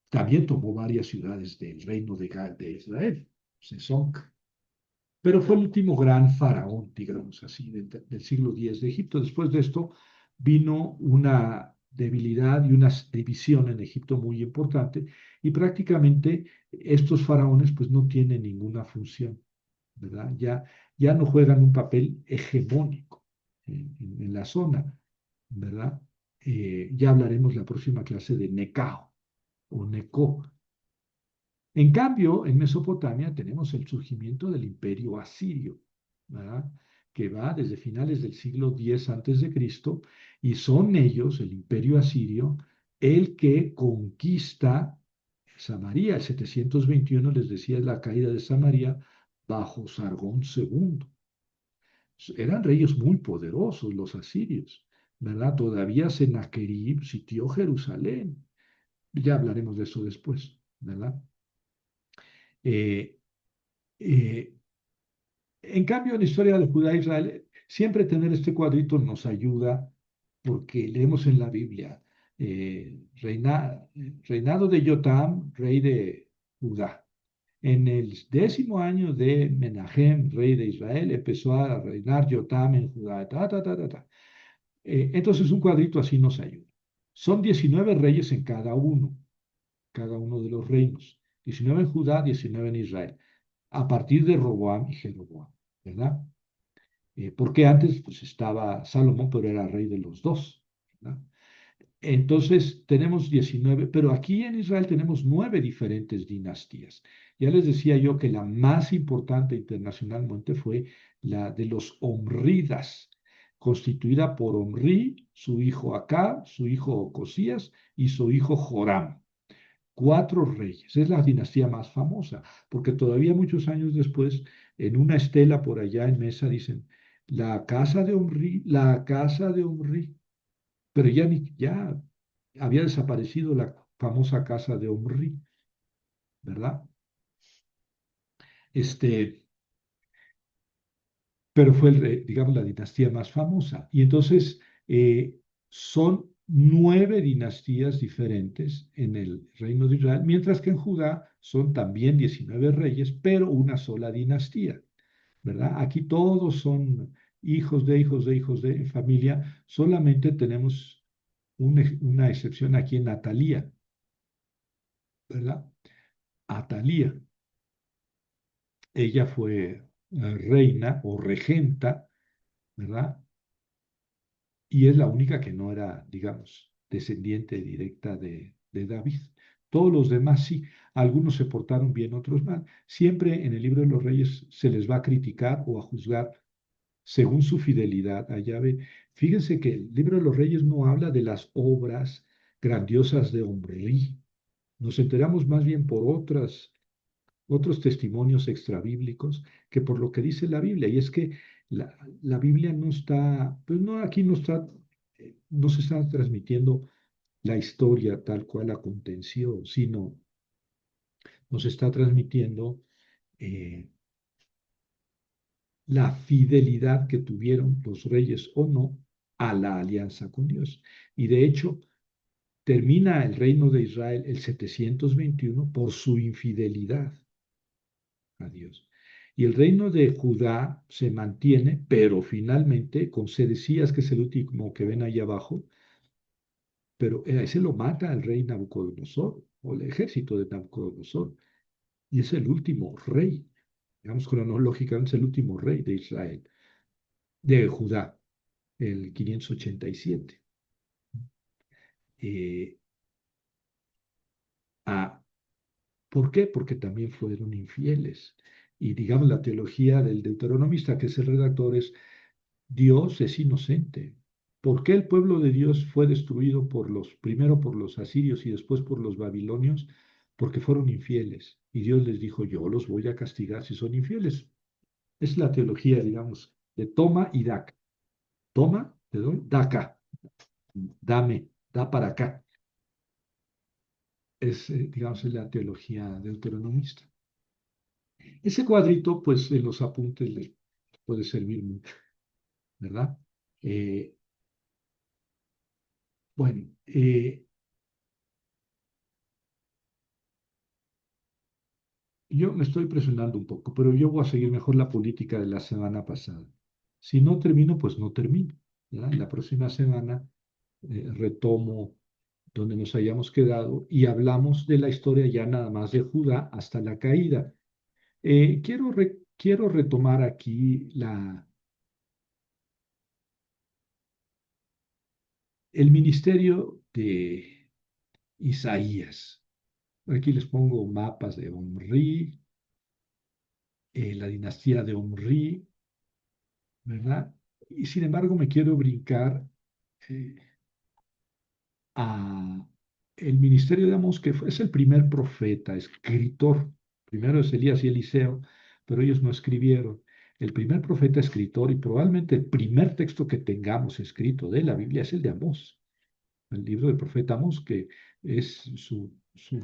También tomó varias ciudades del reino de Israel, Sesonc, pero fue el último gran faraón, digamos así, del siglo X de Egipto. Después de esto vino una debilidad y una división en Egipto muy importante, y prácticamente estos faraones pues no tienen ninguna función, ¿verdad? Ya no juegan un papel hegemónico en la zona, ¿verdad? Ya hablaremos la próxima clase de Necao o Neco. En cambio, en Mesopotamia tenemos el surgimiento del imperio asirio, ¿verdad? Que va desde finales del siglo X antes de Cristo, y son ellos, el imperio asirio, el que conquista Samaria. El 721, les decía, es la caída de Samaria bajo Sargón II. Eran reyes muy poderosos los asirios, ¿verdad? Todavía Sennacherib sitió Jerusalén. Ya hablaremos de eso después, ¿verdad? Eh, eh, En cambio, en la historia de Judá e Israel, siempre tener este cuadrito nos ayuda porque leemos en la Biblia, reinado de Jotam, rey de Judá. En el 10.º año de Menahem, rey de Israel, empezó a reinar Jotam en Judá. Entonces, un cuadrito así nos ayuda. Son 19 reyes en cada uno de los reinos. 19 en Judá, 19 en Israel, a partir de Roboam y Jeroboam, ¿verdad? Porque antes pues estaba Salomón, pero era rey de los dos, ¿verdad? Entonces tenemos 19, pero aquí en Israel tenemos 9 diferentes dinastías. Ya les decía yo que la más importante internacionalmente fue la de los Omridas, constituida por Omri, su hijo Acab, su hijo Ocosías y su hijo Joram. 4 reyes. Es la dinastía más famosa, porque todavía muchos años después, en una estela por allá en Mesa, dicen, la casa de Omri, la casa de Omri, pero ya había desaparecido la famosa casa de Omri, ¿verdad? Este, pero fue, digamos, la dinastía más famosa. Y entonces son 9 dinastías diferentes en el reino de Israel, mientras que en Judá son también 19 reyes, pero una sola dinastía, ¿verdad? Aquí todos son hijos de hijos de hijos de familia, solamente tenemos una excepción aquí en Atalía, ¿verdad? Atalía, ella fue reina o regenta, ¿verdad? Y es la única que no era, digamos, descendiente directa de David. Todos los demás sí, algunos se portaron bien, otros mal. Siempre en el libro de los reyes se les va a criticar o a juzgar según su fidelidad a Yahvé. Fíjense que el libro de los reyes no habla de las obras grandiosas de Omri. Nos enteramos más bien por otros testimonios extrabíblicos que por lo que dice la Biblia. Y es que la Biblia no está, pues no, aquí no se está transmitiendo la historia tal cual aconteció, sino nos está transmitiendo eh, la fidelidad que tuvieron los reyes o no a la alianza con Dios. Y de hecho, termina el reino de Israel el 721 por su infidelidad a Dios. Y el reino de Judá se mantiene, pero finalmente con Sedecías, que es el último que ven ahí abajo, pero ese lo mata el rey Nabucodonosor, o el ejército de Nabucodonosor, y es el último rey, digamos cronológicamente, es el último rey de Israel, de Judá, el 587. Eh, ah, ¿Por qué? Porque también fueron infieles. Y digamos, la teología del deuteronomista, que es el redactor, es Dios es inocente. ¿Por qué el pueblo de Dios fue destruido primero por los asirios y después por los babilonios? Porque fueron infieles. Y Dios les dijo, yo los voy a castigar si son infieles. Es la teología, digamos, de toma y daca. Toma, te doy, da acá. Dame, da para acá. Digamos, es la teología deuteronomista. Ese cuadrito, pues, en los apuntes les puede servir mucho, ¿verdad? Eh, bueno, yo me estoy presionando un poco, pero yo voy a seguir mejor la política de la semana pasada. Si no termino, pues no termino, ¿verdad? La próxima semana retomo donde nos hayamos quedado y hablamos de la historia ya nada más de Judá hasta la caída. Quiero retomar aquí el ministerio de Isaías. Aquí les pongo mapas de Omri, la dinastía de Omri, ¿verdad? Y sin embargo me quiero brincar eh, a el ministerio de Amós, es el primer profeta, escritor. Primero es Elías y Eliseo, pero ellos no escribieron. El primer profeta escritor y probablemente el primer texto que tengamos escrito de la Biblia es el de Amós, el libro del profeta Amós, que es su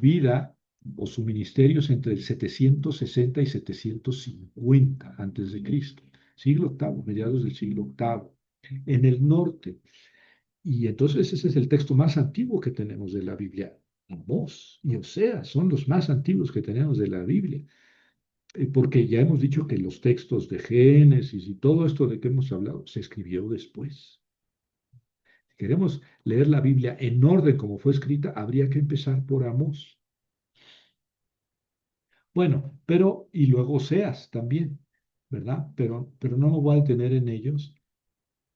vida o su ministerio es entre el 760 y 750 antes de Cristo, siglo octavo, mediados del siglo octavo, en el norte. Y entonces ese es el texto más antiguo que tenemos de la Biblia. Amós y Oseas son los más antiguos que tenemos de la Biblia, porque ya hemos dicho que los textos de Génesis y todo esto de que hemos hablado se escribió después. Si queremos leer la Biblia en orden como fue escrita, habría que empezar por Amós. Bueno, y luego Oseas también, ¿verdad? Pero no me voy a detener en ellos,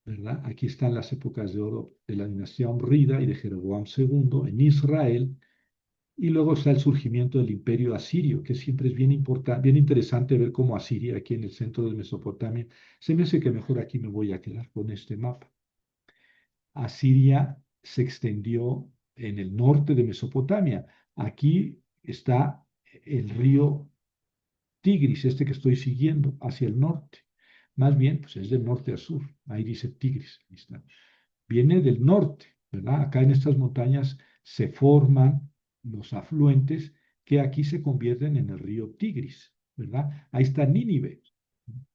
¿verdad? Aquí están las épocas de oro de la dinastía Omrida y de Jeroboam II en Israel, y luego está el surgimiento del imperio asirio, que siempre es bien importante, bien interesante ver cómo Asiria, aquí en el centro de Mesopotamia, se me hace que mejor aquí me voy a quedar con este mapa. Asiria se extendió en el norte de Mesopotamia. Aquí está el río Tigris, este que estoy siguiendo, hacia el norte. Más bien, pues es del norte a sur. Ahí dice Tigris. Ahí está. Viene del norte, ¿verdad? Acá en estas montañas se forman los afluentes que aquí se convierten en el río Tigris, ¿verdad? Ahí está Nínive,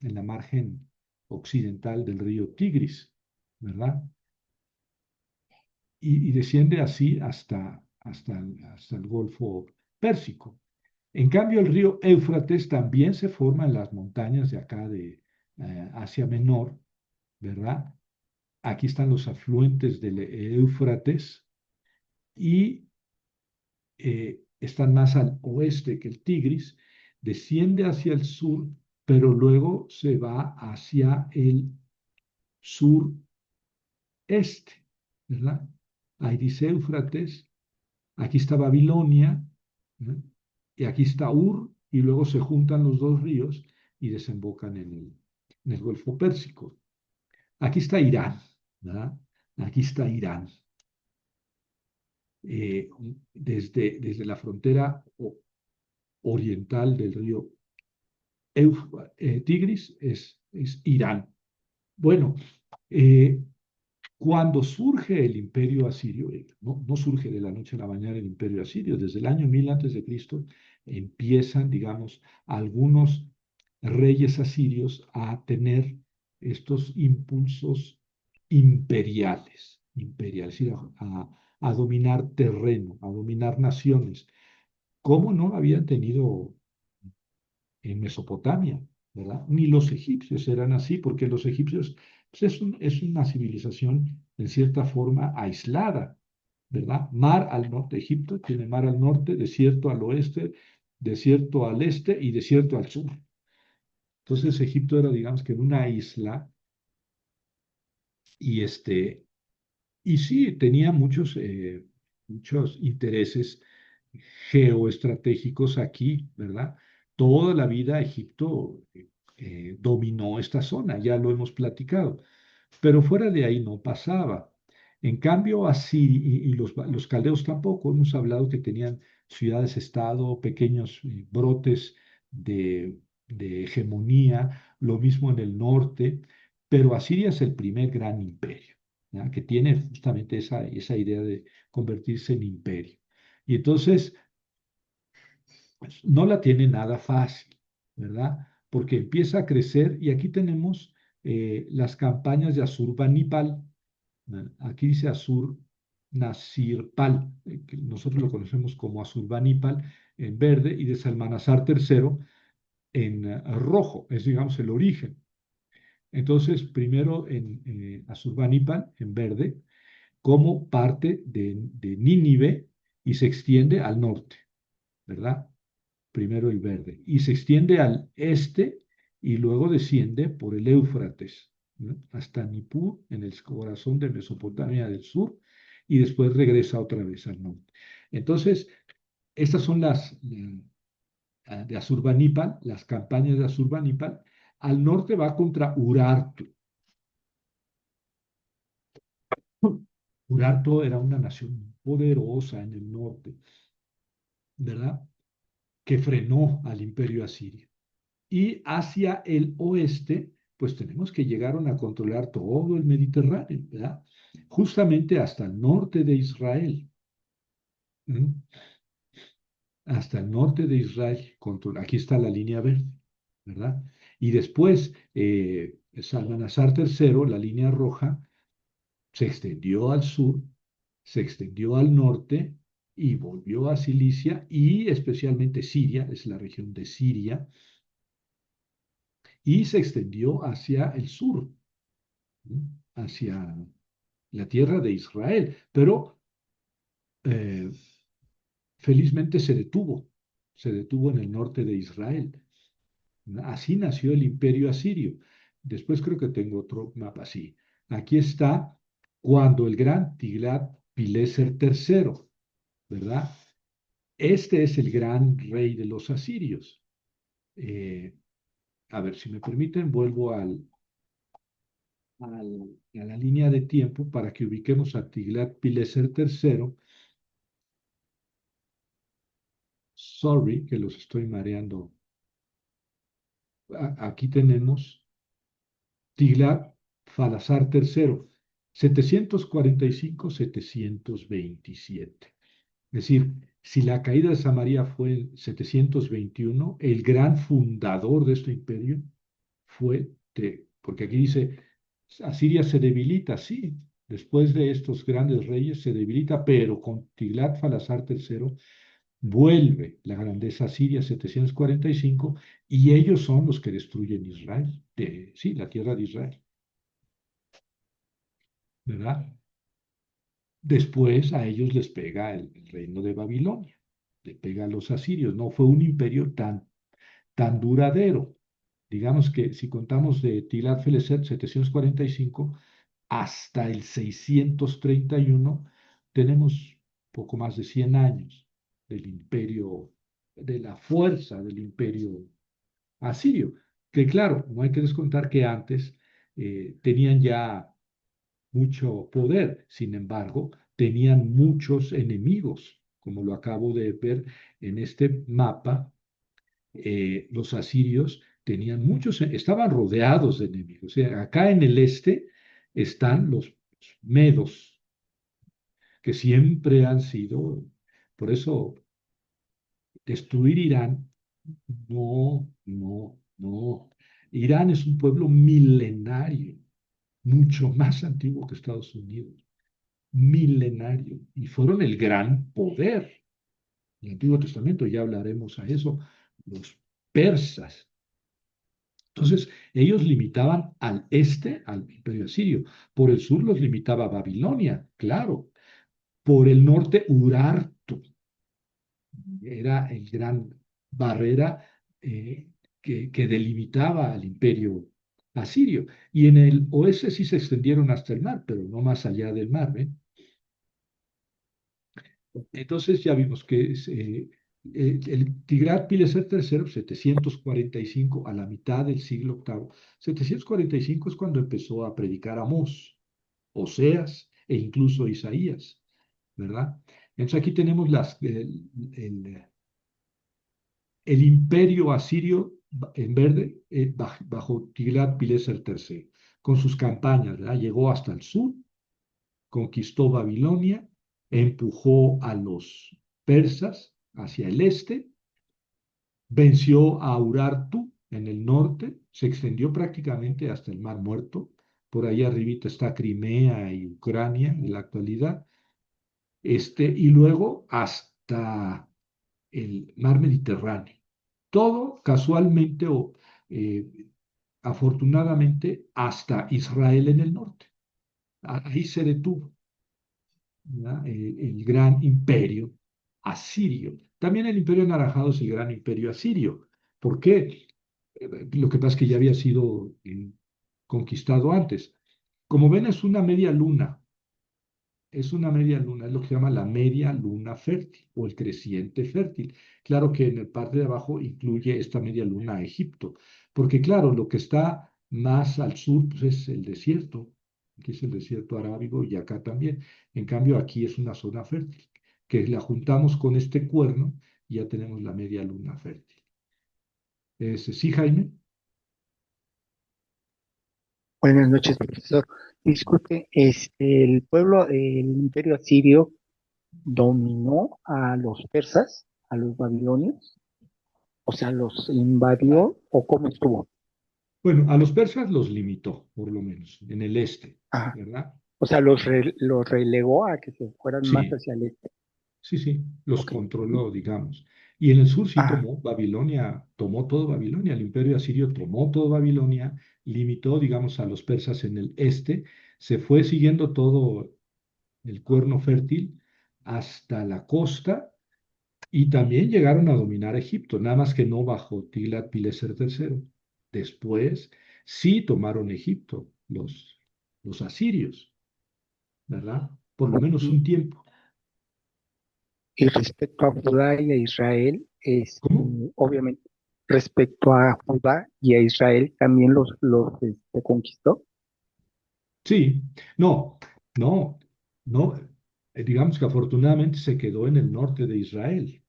en la margen occidental del río Tigris, ¿verdad? Y desciende así hasta el Golfo Pérsico. En cambio, el río Éufrates también se forma en las montañas de acá de Asia Menor, ¿verdad? Aquí están los afluentes del Éufrates y están más al oeste que el Tigris, desciende hacia el sur, pero luego se va hacia el sureste, ¿verdad? Ahí dice Éufrates, aquí está Babilonia, ¿no? Y aquí está Ur, y luego se juntan los dos ríos y desembocan en el Golfo Pérsico. Aquí está Irán, ¿verdad? Aquí está Irán. Eh, desde la frontera oriental del río Tigris es Irán. Bueno, eh, cuando surge el imperio asirio, no surge de la noche a la mañana el imperio asirio, desde el año 1000 antes de Cristo empiezan, digamos, algunos reyes asirios a tener estos impulsos imperiales, es decir, a dominar terreno, a dominar naciones, como no habían tenido en Mesopotamia, ¿verdad? Ni los egipcios eran así, porque los egipcios pues, es una civilización en cierta forma aislada, ¿verdad? Mar al norte, Egipto tiene mar al norte, desierto al oeste, desierto al este y desierto al sur. Entonces Egipto era, digamos que en una isla y y sí, tenía muchos intereses geoestratégicos aquí, ¿verdad? Toda la vida Egipto dominó esta zona, ya lo hemos platicado, pero fuera de ahí no pasaba. En cambio, así, y los caldeos tampoco, hemos hablado que tenían ciudades-estado, pequeños brotes de hegemonía, lo mismo en el norte, pero Asiria es el primer gran imperio, ¿ya? Que tiene justamente esa idea de convertirse en imperio. Y entonces pues, no la tiene nada fácil, ¿verdad? Porque empieza a crecer y aquí tenemos las campañas de Asurbanipal. Aquí dice Nasirpal, que nosotros lo conocemos como Asurbanipal en verde y de Salmanasar III en rojo, es digamos el origen. Entonces, primero en Asurbanipal en verde como parte de Nínive y se extiende al norte, ¿verdad? Primero el verde, y se extiende al este y luego desciende por el Éufrates, ¿no? Hasta Nippur, en el corazón de Mesopotamia del sur, y después regresa otra vez al norte. Entonces, estas son de Asurbanipal, las campañas de Asurbanipal. Al norte va contra Urartu. Urartu era una nación poderosa en el norte, ¿verdad? Que frenó al imperio asirio. Y hacia el oeste, pues tenemos que llegaron a controlar todo el Mediterráneo, ¿verdad? Justamente hasta el norte de Israel. ¿Mm? Hasta el norte de Israel. Aquí está la línea verde, ¿verdad? Y después, Salmanasar III, la línea roja, se extendió al sur, se extendió al norte y volvió a Cilicia y especialmente Siria, es la región de Siria, y se extendió hacia el sur, ¿no? Hacia la tierra de Israel, pero eh, felizmente se detuvo en el norte de Israel. Así nació el imperio asirio. Después creo que tengo otro mapa así. Aquí está cuando el gran Tiglat-Pileser III, ¿verdad? Este es el gran rey de los asirios. Eh, a ver, si me permiten, vuelvo a la línea de tiempo para que ubiquemos a Tiglat-Pileser III. Sorry que los estoy mareando. Aquí tenemos Tiglat-Falasar III, 745-727. Es decir, si la caída de Samaria fue en 721, el gran fundador de este imperio fue porque aquí dice, Asiria se debilita, sí, después de estos grandes reyes se debilita, pero con Tiglat-Falasar III vuelve la grandeza asiria 745 y ellos son los que destruyen Israel, sí, la tierra de Israel, ¿verdad? Después a ellos les pega el reino de Babilonia, le pega a los asirios, no fue un imperio tan duradero. Digamos que si contamos de Tiglat-Pileser 745 hasta el 631, tenemos poco más de 100 años del imperio, de la fuerza del imperio asirio, que claro, no hay que descontar que antes tenían ya mucho poder, sin embargo, tenían muchos enemigos, como lo acabo de ver en este mapa. Los asirios tenían muchos, estaban rodeados de enemigos. O sea, acá en el este están los medos, que siempre han sido, por eso destruir Irán, no. Irán es un pueblo milenario, mucho más antiguo que Estados Unidos, milenario, y fueron el gran poder. En el Antiguo Testamento ya hablaremos a eso, los persas. Entonces, ellos limitaban al este al imperio asirio, por el sur los limitaba Babilonia, claro, por el norte Urartu, era el gran barrera que delimitaba al imperio asirio. Y en el oeste sí se extendieron hasta el mar, pero no más allá del mar, ¿eh? Entonces ya vimos que el Tigrat-Pileser III, 745, a la mitad del siglo octavo, 745 es cuando empezó a predicar Amós, Oseas e incluso Isaías, ¿verdad? Entonces aquí tenemos el imperio asirio en verde bajo Tiglat-Pileser III, con sus campañas, ¿verdad? Llegó hasta el sur, conquistó Babilonia, empujó a los persas hacia el este, venció a Urartu en el norte, se extendió prácticamente hasta el Mar Muerto, por ahí arribita está Crimea y Ucrania en la actualidad, y luego hasta el mar Mediterráneo. Todo casualmente o eh, afortunadamente hasta Israel en el norte. Ahí se detuvo. ¿verdad? El gran imperio asirio. También el imperio anaranjado es el gran imperio asirio. ¿Por qué? Lo que pasa es que ya había sido conquistado antes. Como ven, es una media luna, es lo que se llama la media luna fértil o el creciente fértil. Claro que en el parte de abajo incluye esta media luna a Egipto, porque claro, lo que está más al sur pues, es el desierto, aquí es el desierto arábigo y acá también. En cambio, aquí es una zona fértil, que la juntamos con este cuerno y ya tenemos la media luna fértil. Sí, Jaime. Buenas noches, profesor. Disculpe, el pueblo, el imperio asirio dominó a los persas, a los babilonios, o sea, los invadió, o cómo estuvo. Bueno, a los persas los limitó, por lo menos, en el este, Ajá. ¿verdad? O sea, los relegó a que se fueran más Sí, hacia el este. sí, sí, los Ok. Ujú. controló, digamos. Y en el sur sí Ajá. tomó Babilonia, tomó todo Babilonia, el imperio asirio tomó todo Babilonia, limitó, digamos, a los persas en el este, se fue siguiendo todo el cuerno fértil hasta la costa y también llegaron a dominar Egipto, nada más que no bajo Tiglat-Pileser III. Después sí tomaron Egipto, los asirios, ¿verdad? Por lo menos un Y, tiempo. y respecto a Judá y a Israel, ¿Cómo? obviamente, respecto a Judá y a Israel, también los conquistó. Sí, no, no, no. Digamos que afortunadamente se quedó en el norte de Israel.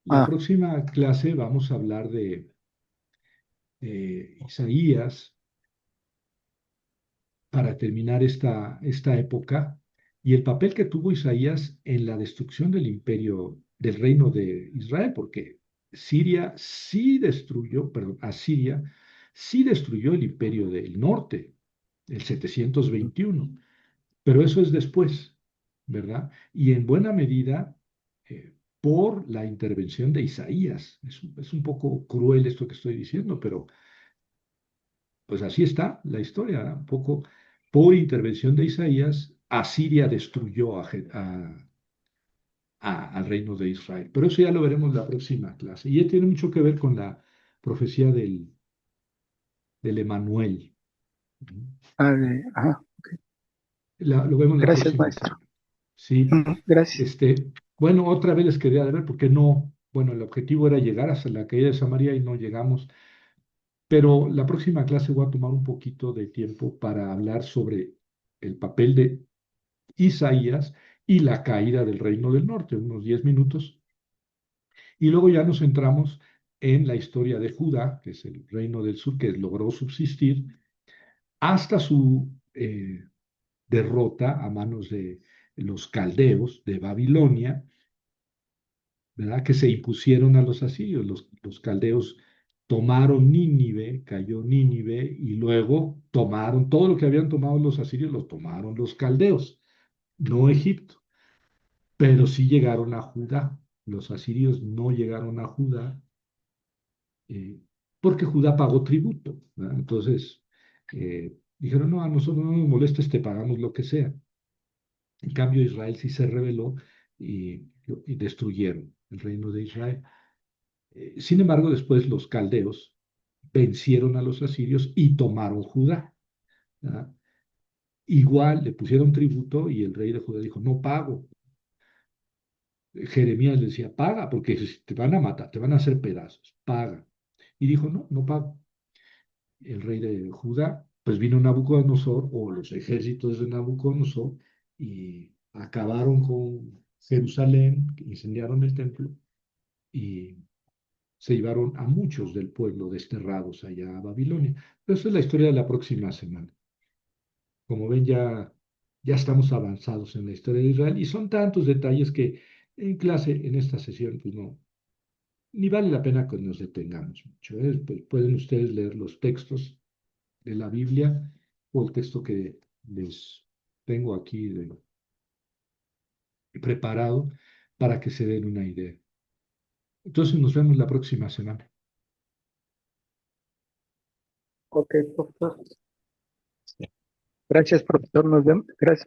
La Ah, próxima clase vamos a hablar de Isaías para terminar esta época y el papel que tuvo Isaías en la destrucción del imperio, del reino de Israel, porque Siria sí destruyó, perdón, Asiria sí destruyó el imperio del norte, el 721. Pero eso es después, ¿verdad? Y en buena medida por la intervención de Isaías. Es un poco cruel esto que estoy diciendo, pero pues así está la historia, ¿no? Un poco por intervención de Isaías, Asiria destruyó al reino de Israel. Pero eso ya lo veremos la próxima clase. Y ya tiene mucho que ver con la profecía del Emanuel. ajá. Lo vemos la Gracias, próxima maestro. semana. Sí, Gracias. bueno, otra vez les quería ver porque no, bueno, el objetivo era llegar hasta la caída de Samaria y no llegamos, pero la próxima clase voy a tomar un poquito de tiempo para hablar sobre el papel de Isaías y la caída del reino del norte, unos 10 minutos, y luego ya nos centramos en la historia de Judá, que es el reino del sur que logró subsistir hasta su derrota a manos de los caldeos de Babilonia, ¿verdad? Que se impusieron a los asirios. Los caldeos tomaron Nínive, cayó Nínive, y luego tomaron todo lo que habían tomado los asirios, lo tomaron los caldeos, no Egipto, pero sí llegaron a Judá. Los asirios no llegaron a Judá eh, porque Judá pagó tributo, ¿verdad? Entonces dijeron, no, a nosotros no nos molesta, pagamos lo que sea. En cambio, Israel sí se rebeló y destruyeron el reino de Israel. Sin embargo, después los caldeos vencieron a los asirios y tomaron Judá, ¿verdad? Igual le pusieron tributo y el rey de Judá dijo, no pago. Jeremías le decía, paga, porque te van a matar, te van a hacer pedazos, paga. Y dijo, no, no pago. El rey de Judá, pues vino Nabucodonosor o los ejércitos de Nabucodonosor y acabaron con Jerusalén, incendiaron el templo y se llevaron a muchos del pueblo desterrados allá a Babilonia. Pero esa es la historia de la próxima semana. Como ven, ya estamos avanzados en la historia de Israel y son tantos detalles que en clase, en esta sesión, pues no, ni vale la pena que nos detengamos mucho, ¿eh? Pues pueden ustedes leer los textos de la Biblia o el texto que les tengo aquí preparado para que se den una idea. Entonces nos vemos la próxima semana. Ok, profesor. Gracias, profesor. Nos vemos. Gracias.